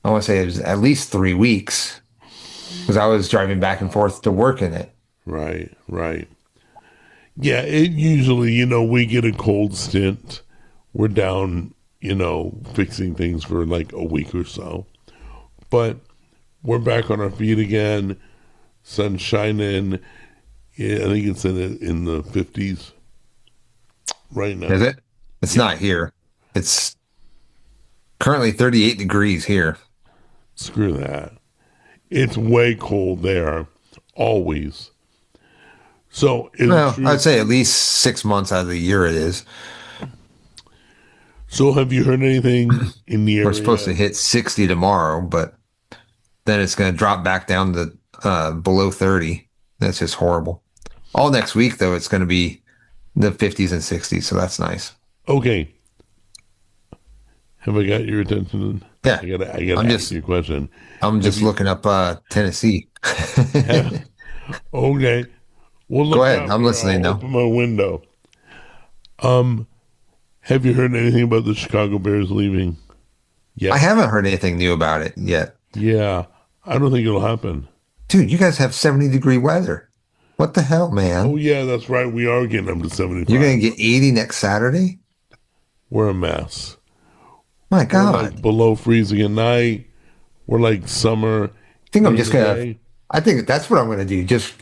I want to say it was at least 3 weeks because I was driving back and Wow. forth to work in it. Right, right. Yeah, it usually, we get a cold stint. We're down, fixing things for like a week or so. But we're back on our feet again. Sun shining. Yeah, I think it's in the 50s. right Is now. it? It's Yeah, not here. It's currently 38 degrees here. screw that. It's way cold there, always. So is it Well, I'd true? say at least 6 months out of the year it is. So have you heard anything in the We're supposed area? to hit 60 tomorrow, but then it's going to drop back down to below 30. That's just horrible. All next week, though, it's going to be the 50s and 60s, so that's nice. Okay, have I got your attention? Yeah, I gotta I'm ask just you a question. I'm Have just you? looking up Tennessee. Have, okay, well Go look ahead, out I'm here. listening I'll now. open my window. Um, have you heard anything about the Chicago Bears leaving I yet? haven't heard anything new about it yet. Yeah, I don't think it'll happen. Dude, you guys have 70-degree weather. What the hell, Oh man? yeah, that's right. We are getting up to You're 75. going to get 80 next Saturday? We're a mess. My We're like God. below freezing at night. We're like summer think I'm during just the gonna. day. I think that's what I'm gonna do. Just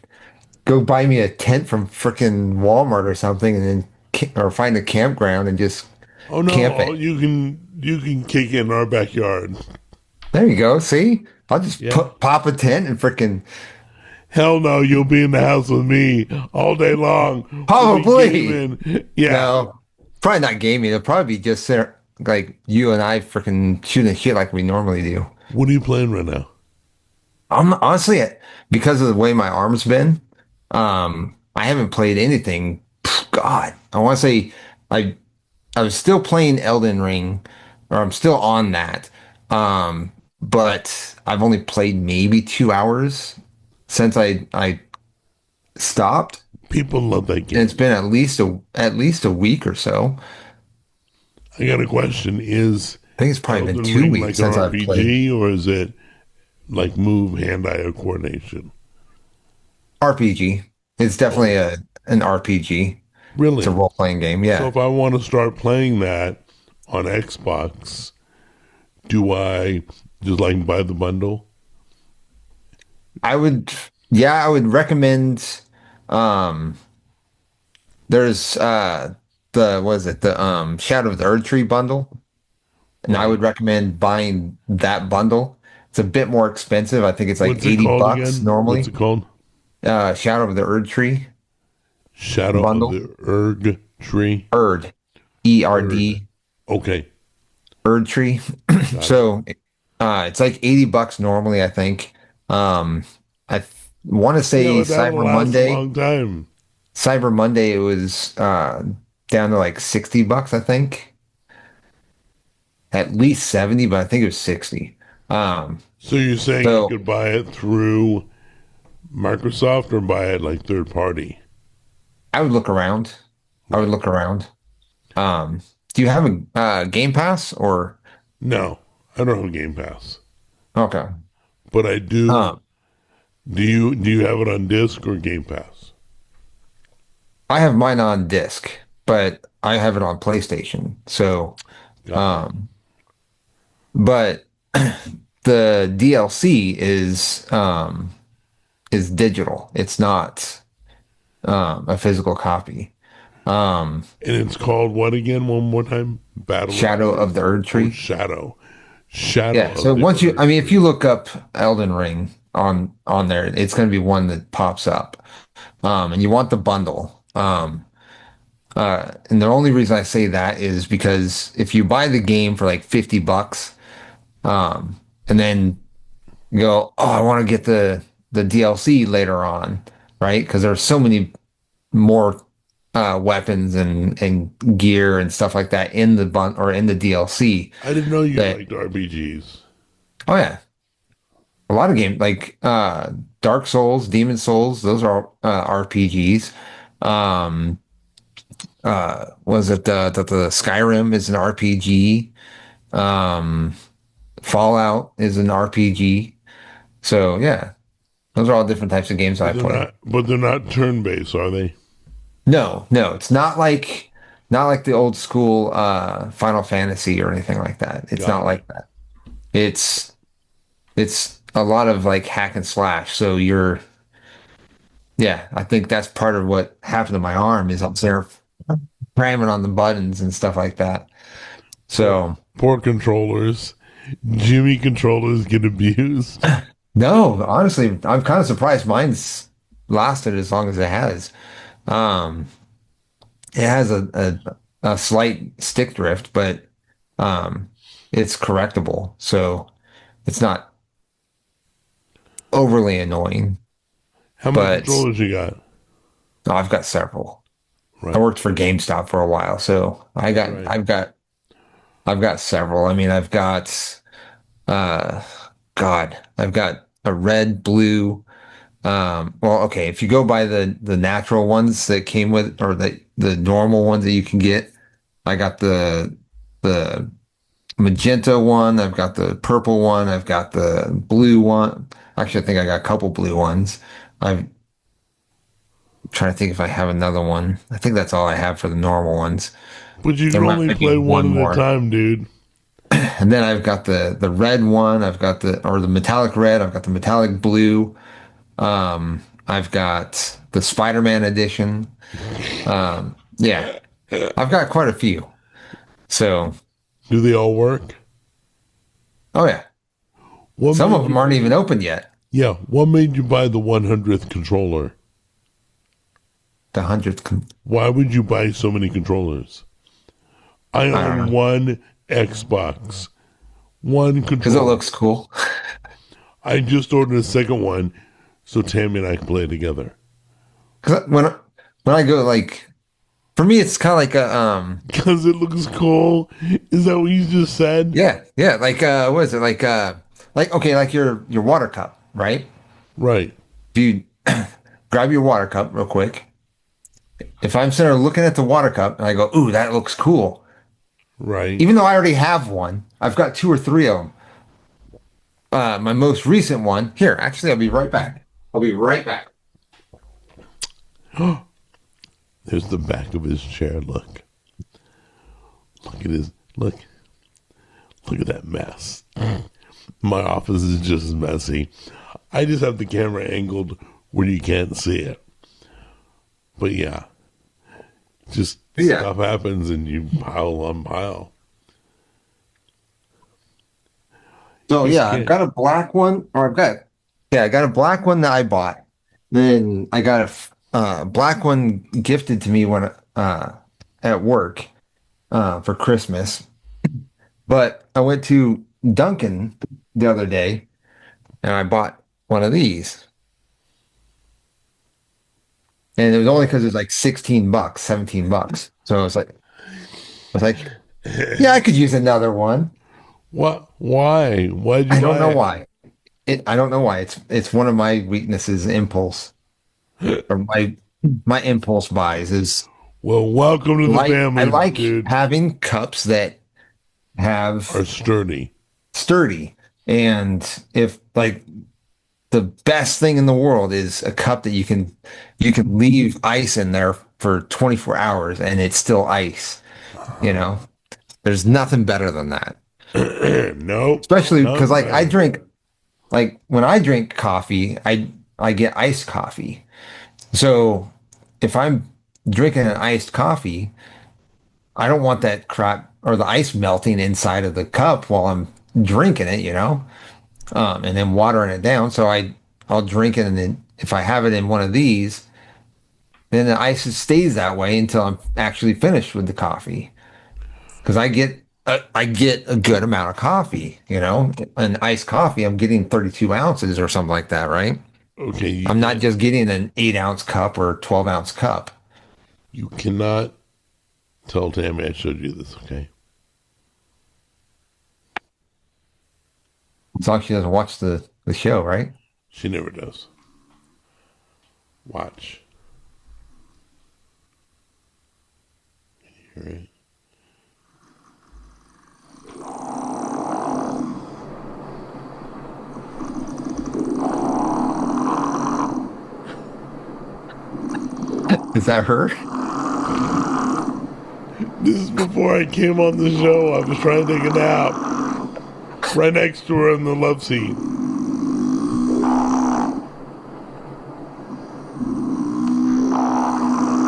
go buy me a tent from frickin' Walmart or something, and then or find a campground and just Oh no, camp it. you can kick it in our backyard. There you go. See, I'll just Yeah. pop a tent and frickin' Hell no, you'll be in the house with me all day long. We'll be probably gaming. Yeah. no, probably not gaming. It'll probably be just there, like you and I frickin' shooting shit like we normally do. What are you playing right now? I'm honestly because of the way my arm's been, I haven't played anything. God, I want to say I I was still playing Elden Ring, or I'm still on that. But I've only played maybe 2 hours since I stopped, People love that and it's game. been at least a week or so. I got a question. Is I think it's probably been Elden two Ring weeks like an since I've played RPG or is it like move hand-eye coordination? RPG. It's Oh, definitely an RPG. It's a really? role-playing game. So Yeah. if I want to start playing that on Xbox, do I just like buy the bundle? I would yeah, I would recommend um there's the what is it? The Shadow of the Erd Tree bundle. And I would Right. recommend buying that bundle. It's a bit more expensive. I think it's like What's it 80 called bucks again? What's normally. it called? Shadow of the Erd Tree Shadow of bundle. the Erg Tree. Erd. ERD. Erd. Okay, Erd Tree. got it. So it's like 80 bucks normally, I think. I want to Yeah, say but that'll Cyber last a Monday. long time. Cyber Monday it was down to like 60 bucks, I think. At least 70, but I think it was 60. Um, So you're saying I so could buy it through Microsoft or buy it like third party? I would look around. I would Right. look around. Do you have a Game Pass or No, I don't have a Game Pass, okay? but I do. Um, Do you have it on disc or Game Pass? I have mine on disc, but I have it on PlayStation. So, Got it. um, but the DLC is digital. It's not a physical copy. Um, And it's called what again? One more time. Battle of Shadow the of the Erd Oh Tree. Shadow. Shadow Yeah. of So the once you, I Earth mean, if you Tree. look up Elden Ring on there, it's going to be one that pops up. And you want the bundle. And the only reason I say that is because if you buy the game for like 50 bucks, and then you go, oh, I want to get the DLC later on, right? Because there's so many more weapons and gear and stuff like that in the bun or in the DLC I didn't know you that liked RPGs. oh yeah, a lot of games like Dark Souls, Demon Souls, those are RPGs. Um, was it the Skyrim is an RPG? Um, Fallout is an RPG. So yeah, those are all different types of games I But they're play. not. But they're not turn based, are they? No, no, it's not like the old school Final Fantasy or anything like that. It's not Got it. like that. It's it's a lot of like hack and slash. So yeah, I think that's part of what happened to my arm is I'm there cramming on the buttons and stuff like that. Poor, So poor controllers. Jimmy controllers get abused. no, honestly, I'm kind of surprised mine's lasted as long as it has. Um, it has a slight stick drift, but um, it's correctable, so it's not overly annoying. How many But controllers you got? no, I've got several. I Right, worked for GameStop for a while, so right. I've got several. I mean, I've got uh God, I've got a red, blue. Well, okay, if you go by the natural ones that came with, or the normal ones that you can get, I got the magenta one, I've got the purple one, I've got the blue one. Actually, I think I got a couple blue ones. I'm trying to think if I have another one. I think that's all I have for the normal ones. But you There can might only be play one one at a more. time, dude. And then I've got the red one, I've got the metallic red, I've got the metallic blue. I've got the Spider-Man edition. Yeah, I've got quite a few. So, Do they all work? oh yeah, What some of made them you? aren't even open yet. Yeah, what made you buy the 100th controller? The hundredth, Why would you buy so many controllers? I I don't own know, one Xbox, one because it controller. looks cool. I just ordered a second one so Tammy and I can play together. 'Cause when I go like, for me, it's kind of like a Because it looks cool. Is that what you just said? yeah, like what is it like okay, like your water cup, right? Right, If you grab your water cup real quick, if I'm sitting there looking at the water cup and I go, ooh, that looks cool. right. Even though I already have one, I've got two or three of them. My most recent one here, actually, I'll be right back. I'll be right back. There's the back of his chair. Look. Look at his. Look at that mess. My office is just as messy. I just have the camera angled where you can't see it. But yeah, just Yeah. stuff happens and you pile on pile. So You yeah, I've can't. got a black one, or I got a black one that I bought. Then I got a black one gifted to me when at work for Christmas. But I went to Dunkin' the other day and I bought one of these. And it was only because it was like 16 bucks, 17 bucks. So I was like, yeah, I could use another one. What? Why? Why'd you I don't buy know it? why. I don't know why. It's one of my weaknesses, impulse, or my impulse buys is Well, welcome to the I family, like dude. having cups that Are have sturdy. sturdy. And if like the best thing in the world is a cup that you can leave ice in there for 24 hours and it's still ice, you know. There's nothing better than that. Nope. Especially because None like I better. drink like when I drink coffee, I get iced coffee. So if I'm drinking an iced coffee, I don't want that crap or the ice melting inside of the cup while I'm drinking it, and then watering it down. So I'll drink it, and then if I have it in one of these, then the ice stays that way until I'm actually finished with the coffee. Because I get a good amount of coffee, an iced coffee. I'm getting 32 ounces or something like that, right? Okay, you I'm not can't. just getting an 8-ounce cup or 12-ounce cup. You cannot tell Tammy I showed you this. Okay. As long as she doesn't watch the show, right? She never does. Watch. All right. Is that her? This is before I came on the show. I was trying to take a nap right next to her in the love seat.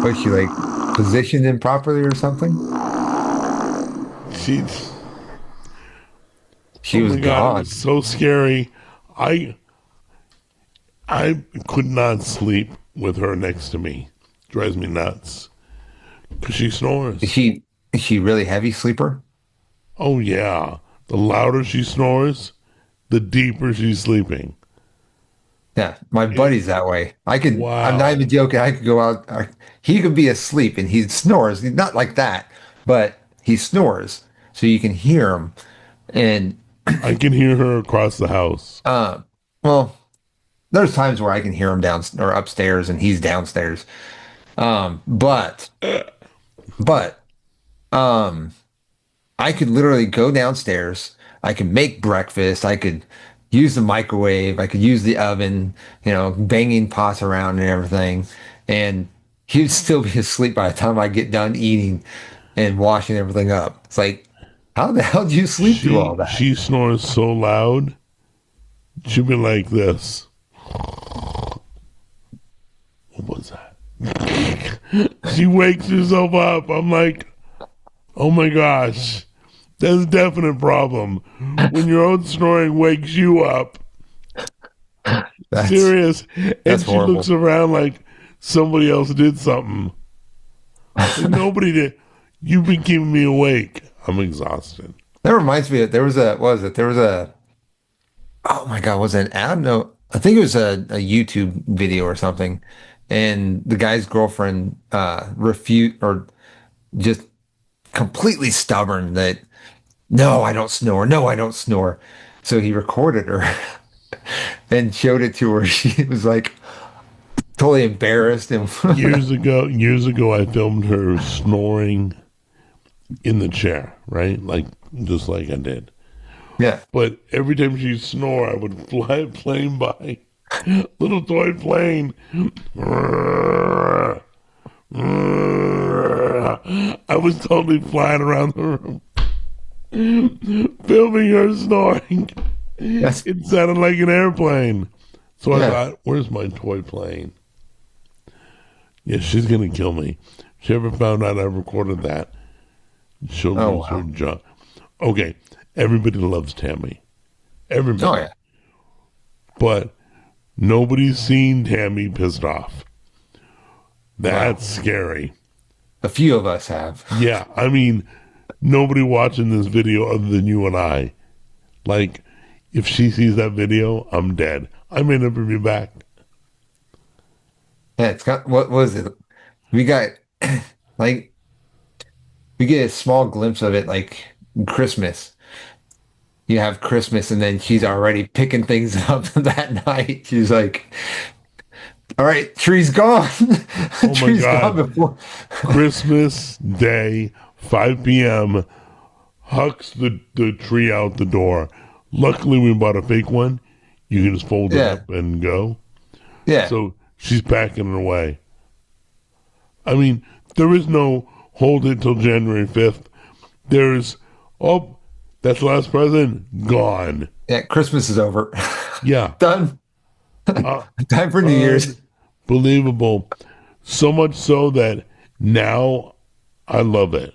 Was she like positioned improperly or something. She, She oh was my God, it was gone. so scary. I I could not sleep with her next to me. Drives me nuts because she Is snores. she really heavy sleeper? Oh yeah, the louder she snores, the deeper she's sleeping. Yeah, my It, buddy's that way. I'm not even wow. joking. I could go out. He could be asleep and he snores. He's not like that, but he snores. So you can hear him. And, I can hear her across the house. uh, well, there's times where I can hear him down or upstairs and he's downstairs. Um, but, but, um, I could literally go downstairs. I could make breakfast. I could use the microwave. I could use the oven, banging pots around and everything. And he'd still be asleep by the time I get done eating and washing everything up. It's like, how the hell do you sleep through all that? She snores so loud. She'll be like this. What was that? She wakes herself up. I'm like, oh my gosh, that's a definite problem. When your own snoring wakes you up, That's serious, and that's she looks horrible. around like somebody else did something. Like nobody did. You've been keeping me awake. I'm exhausted. That reminds me of there was a what was it? There was a oh my God, was it an ad? No, I think it was a YouTube video or something. And the guy's girlfriend refute or just completely stubborn that no, I don't snore. No, I don't snore. So he recorded her and showed it to her. She was like totally embarrassed and Years ago, I filmed her snoring in the chair, right? Like just like I did. yeah. But every time she snore, I would fly a plane by, little toy plane. I was totally flying around the room, filming her snoring. That's It sounded like an airplane. So I yeah. thought, where's my toy plane? Yeah, she's gonna kill me. If she ever found out I recorded that, she'll Oh lose her wow. job. Okay, everybody loves Tammy. Oh Everybody. yeah. But nobody's seen Tammy pissed off. Wow. That's scary. A few of us have. Yeah, I mean, nobody watching this video other than you and I. Like, if she sees that video, I'm dead. I may never be back. Yeah, it's got what was it? We got like we get a small glimpse of it like Christmas. You have Christmas and then she's already picking things up that night. She's like, all right, tree's gone. Oh my Tree's gone God. before. Christmas Day, 5 p.m., hucks the tree out the door. Luckily, we bought a fake one. You can just fold it Yeah, up and go. yeah. So she's packing it away. I mean, there is no hold it till January 5th. There's, oh, that's the last present, gone. Yeah, Christmas is over. Yeah, Done. uh, Time for New Year's. unbelievable. So much so that now I love it.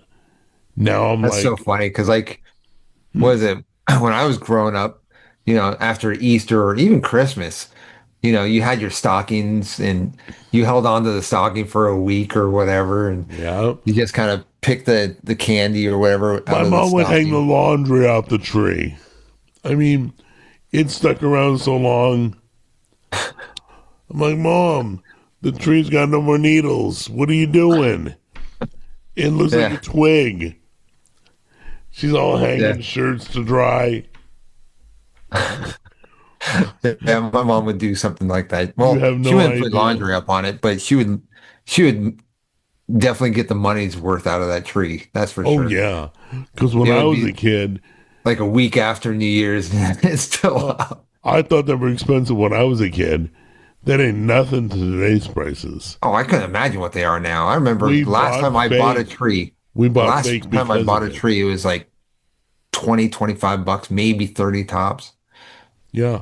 Now I'm That's so like, funny because, like, was it when I was growing up, after Easter or even Christmas, you had your stockings and you held on to the stocking for a week or whatever, and yeah. you just kind of pick the candy or whatever My out of the mom would hang the stocking. laundry out the tree. I mean, it stuck around so long. I'm like, Mom, the tree's got no more needles. What are you doing? It looks like a Yeah, twig. She's all yeah, hanging shirts to dry. yeah. My mom would do something like that. You Well, have she no wouldn't put idea. laundry up on it, but she would definitely get the money's worth out of that tree. That's for Oh, sure. yeah. Because when It I would was a be kid, like a week after New Year's, and it's still uh, up. I thought they were expensive when I was a kid. That ain't nothing to today's prices. Oh, I couldn't imagine what they are now. I remember We the last bought time I bought a fake. tree, We the bought last fake time I because bought of a it. tree, it was like 20, $25, maybe 30 tops. Yeah.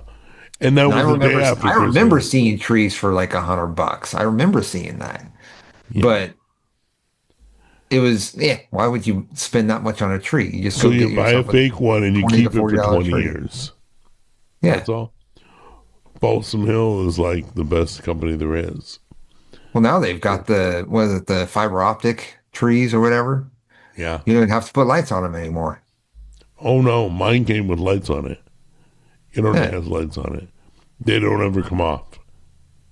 And that And I was the day remember, after I remember Christmas. seeing trees for like $100. I remember seeing that. Yeah. But it was, yeah, why would you spend that much on a tree? You just So go you get buy a yourself a fake one and you 20 to keep it for $40 20 tree. years. Yeah. That's all. Balsam Hill is like the best company there is. Well, now they've got the, what is it, the fiber optic trees or whatever. Yeah. You don't even have to put lights on them anymore. Oh no, mine came with lights on it. It already Yeah. has lights on it. They don't ever come off.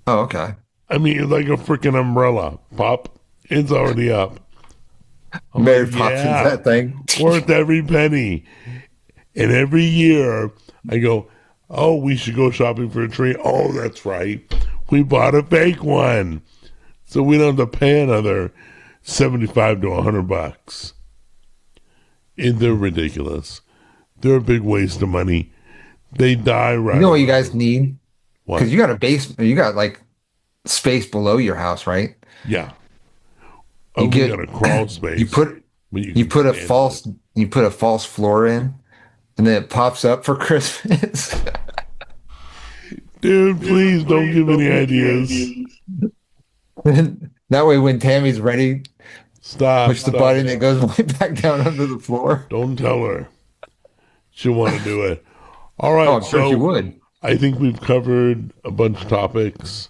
Oh, okay. I mean, it's like a freaking umbrella. Pop, it's already up. I'm like, Mary Poppins, yeah, that thing. worth every penny. And every year I go, oh, we should go shopping for a tree. Oh, that's right. We bought a fake one. So we don't have to pay another 75 to $100. They're ridiculous. They're a big waste of money. They die You right know what you away. guys need? What? Because you got a basement, you got like space below your house, right? Yeah. Oh, You we get got a crawl you space, put but you you can put a stand in it. false you put a false floor in, and then it pops up for Christmas. Dude, please don't give any ideas. And that way, when Tammy's ready, Stop, push the stop. button, it goes right back down under the floor. Don't tell her. She'll want to do it. All Oh, right, I'm sure she so would. I think we've covered a bunch of topics.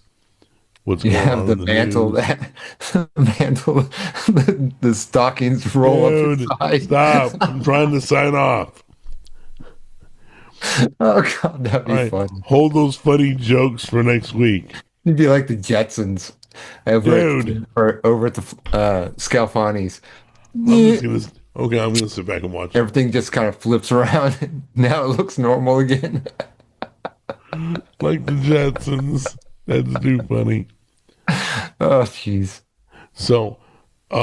What's You going have on the in the mantle news? that mantle, the stockings roll up Dude, inside. stop. I'm trying to sign off. Oh God, that'd All be right, fun. hold those funny jokes for next week. It'd be like the Jetsons Dude, or over at the Scalfani's. I'm just going to, okay, I'm going to sit back and watch them. Everything just kind of flips around. And now it looks normal again. Like the Jetsons. That's too funny. Oh, jeez. So,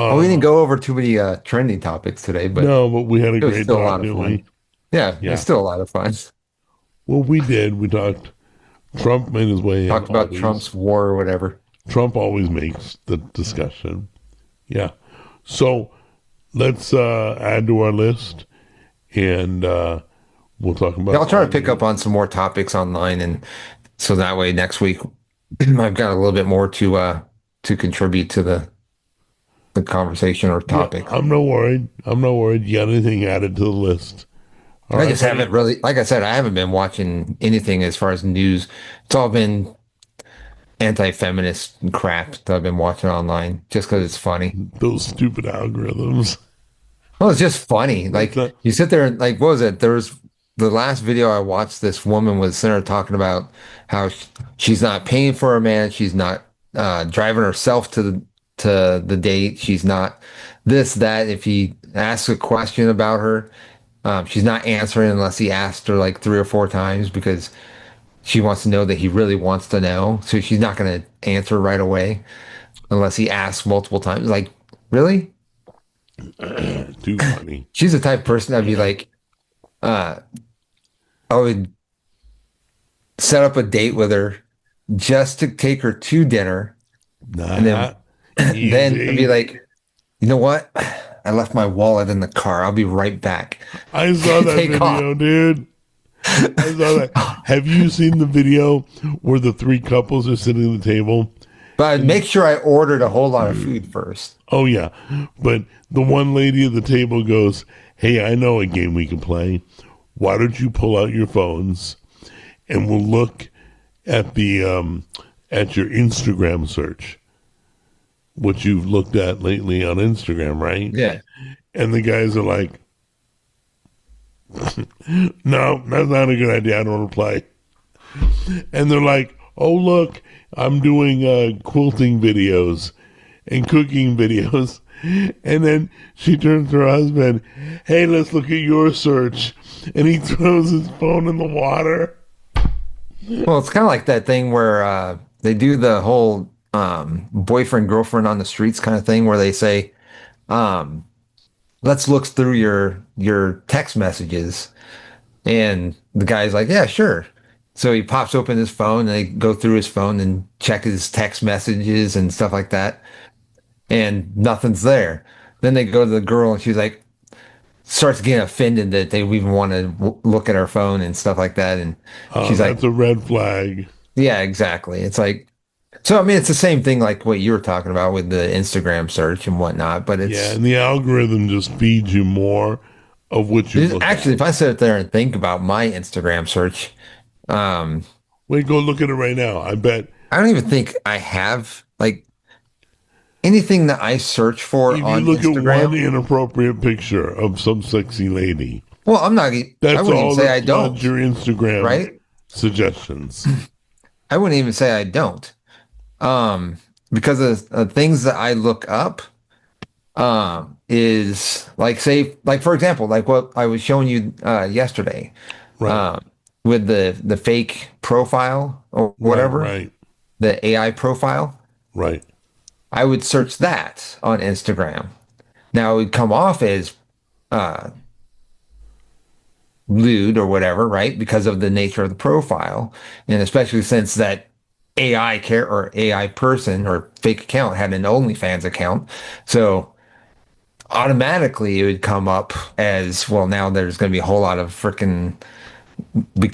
Well, we didn't uh, go over too many trending topics today, but no, but we had a it was great still a talk, lot of didn't fun. we? Yeah, it's Yeah. still a lot of fun. Well, we did. We talked. Trump made his way in Talked about always. Trump's war or whatever. Trump always makes the discussion. Yeah. So let's add to our list and we'll talk Yeah, about I'll try to all pick up the. on some more topics online, and so that way next week I've got a little bit more to contribute to the conversation or Yeah, topic. I'm not worried. I'm not worried. You got anything added to the list? All I right, just haven't buddy. really, like I said, I haven't been watching anything as far as news. It's all been anti-feminist crap that I've been watching online just because it's funny. Those stupid algorithms. Well, it's just funny. It's Like not, you sit there and like, what was it? There was the last video I watched. This woman was sitting there talking about how she's not paying for a man. She's not driving herself to the date. She's not this, that. If he asks a question about her, she's not answering unless he asked her like 3 or 4 times because she wants to know that he really wants to know. So she's not going to answer right away unless he asks multiple times. Like, really? too funny. She's the type of person that'd be like, uh, I would set up a date with her just to take her to dinner, and then Not then I'd be easy. like, you know what? I left my wallet in the car. I'll be right back. I saw that Take off. video, dude. I saw that. Have you seen the video where the three couples are sitting at the table? But I'd make sure I ordered a whole lot of food first. Oh yeah, but the one lady at the table goes, "Hey, I know a game we can play. Why don't you pull out your phones and we'll look at the at your Instagram search, what you've looked at lately on Instagram, right?" Yeah. And the guys are like, "No, that's not a good idea. I don't want to play." And they're like, "Oh look, I'm doing quilting videos and cooking videos." And then she turns to her husband, "Hey, let's look at your search." And he throws his phone in the water. Well, it's kind of like that thing where they do the whole boyfriend girlfriend on the streets kind of thing, where they say, um, "Let's look through your text messages," and the guy's like, "Yeah, sure." So he pops open his phone and they go through his phone and check his text messages and stuff like that, and nothing's there. Then they go to the girl and she's like, starts getting offended that they even want to look at her phone and stuff like that. And she's like, That's a red flag. yeah, exactly. It's like, So I mean, it's the same thing like what you were talking about with the Instagram search and whatnot, but Yeah, it's and the algorithm just feeds you more of what you look actually at. if I sit there and think about my Instagram search, um, Wait, go look at it right now. I bet I don't even think I have like anything that I search for if you on look at one Instagram. inappropriate picture of some sexy lady, Well, I that's wouldn't even all say that I floods don't, your Instagram right? suggestions. I wouldn't even say I don't. Um, because of things that I look up, is like say like for example, like what I was showing you yesterday, Right, um, with the fake profile or right, whatever, right, the AI profile. right. I would search that on Instagram. Now it would come off as uh lewd or whatever, right? Because of the nature of the profile. And especially since that AI care or AI person or fake account had an OnlyFans account. So automatically it would come up as well. Now there's going to be a whole lot of freaking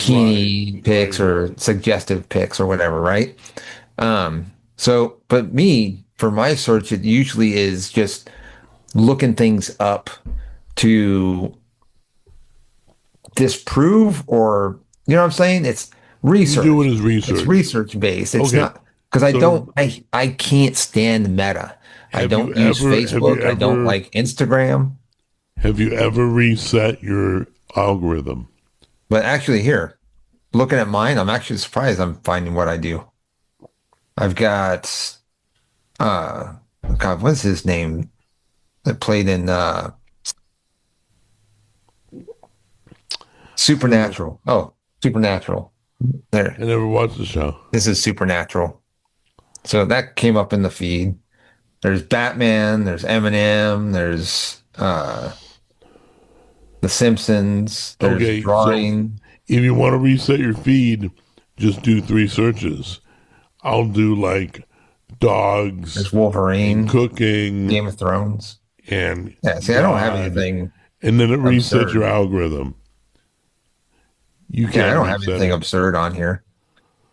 Right, bikini pics right. or suggestive pics or whatever, right? So, but me, for my search, it usually is just looking things up to disprove or you know what I'm saying? It's You do research. it as It's research. research based. It's Okay, not because so I can't stand Meta. I don't use Facebook. I don't like Instagram. have you ever reset your algorithm? But actually here, looking at mine, I'm actually surprised I'm finding what I do. I've got uh God, what's his name that played in I don't know. Supernatural. Oh, Supernatural. There. I never watched the show. This is Supernatural. So that came up in the feed. There's Batman, there's Eminem, there's The Simpsons, there's Okay, so drawing, if you want to reset your feed, just do three searches. I'll do like dogs there's and Wolverine, cooking Game of Thrones. and Yeah, see, I don't have God, anything and then it resets your absurd. algorithm. You Yeah, I can't don't have reset anything it. absurd on here.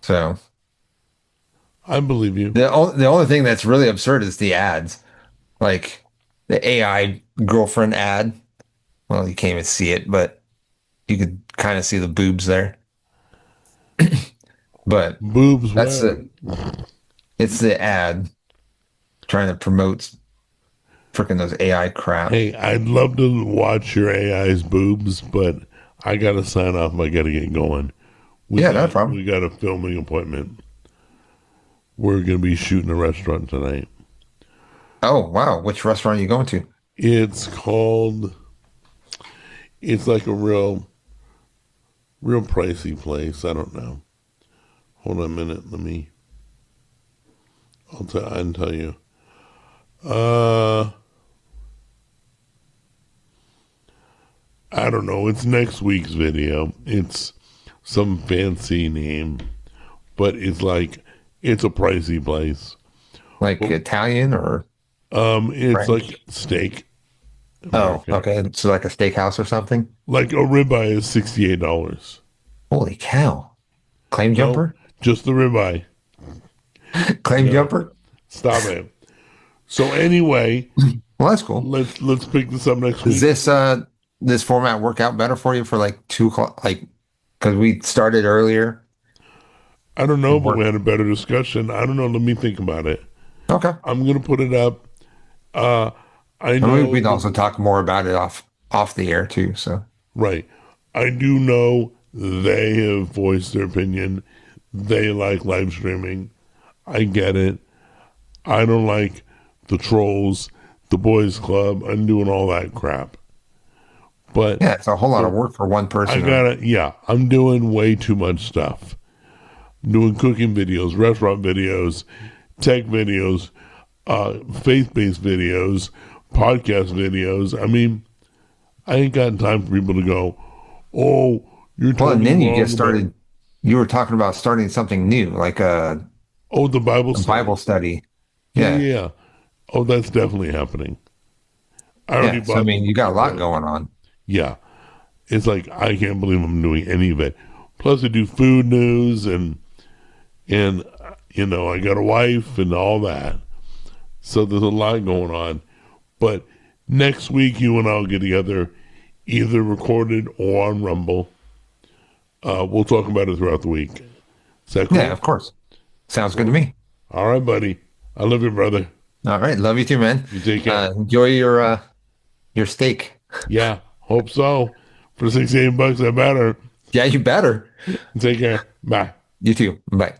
So I believe you. the only thing that's really absurd is the ads, like the AI girlfriend ad. Well, you can't even see it, but you could kind of see the boobs there. But Boobs that's where? it. It's the ad trying to promote freaking those AI crap. Hey, I'd love to watch your AI's boobs, but I gotta sign off. I gotta get going. Yeah, no problem. We got a filming appointment. We're gonna be shooting a restaurant tonight. Oh, wow. Which restaurant are you going to? It's called. It's like a real pricey place. I don't know. Hold on a minute. I can tell you. Uh, I don't know. It's next week's video. It's some fancy name, but it's a pricey place. Like But, Italian or it's like French? steak, Oh, American. okay. So like a steakhouse or something? Like a ribeye is $68. Holy cow. Claim No, jumper? just the ribeye. Claim No, jumper? stop it. So anyway, Well, that's cool. let's pick this up next Does week. this format work out better for you for like 2 o'clock? Like, because we started earlier. I don't know, It but we worked. had a better discussion. I don't know. Let me think about it. Okay. I'm gonna put it up. Uh, I And know we'd also talk more about it off the air too. So right. I do know they have voiced their opinion. They like live streaming. I get it. I don't like the trolls, the boys club, and doing all that crap. But yeah, it's a whole lot of the, work for one I person. gotta, yeah, I'm doing way too much stuff. Doing cooking videos, restaurant videos, tech videos, faith-based videos, podcast videos. I mean, I ain't got time for people to go, oh, you're Well, and totally then you wrong just about, started. You were talking about starting something new, like oh, the Bible a Bible study. study. Yeah, Yeah, yeah, yeah. Oh, that's definitely happening. I already yeah. So I bought the mean, you got a book. lot going on. Yeah, it's like I can't believe I'm doing any of it. Plus, I do food news and You know, I got a wife and all that. So there's a lot going on. But next week, you and I'll get together, either recorded or on Rumble. We'll talk about it throughout the week. Is that cool? Yeah, of course. Sounds good to me. All right, buddy. I love you, brother. All right. Love you too, man. You take care. Enjoy your steak. Yeah, hope so. For $68, I better. Yeah, you better. Take care. Bye. You too. Bye.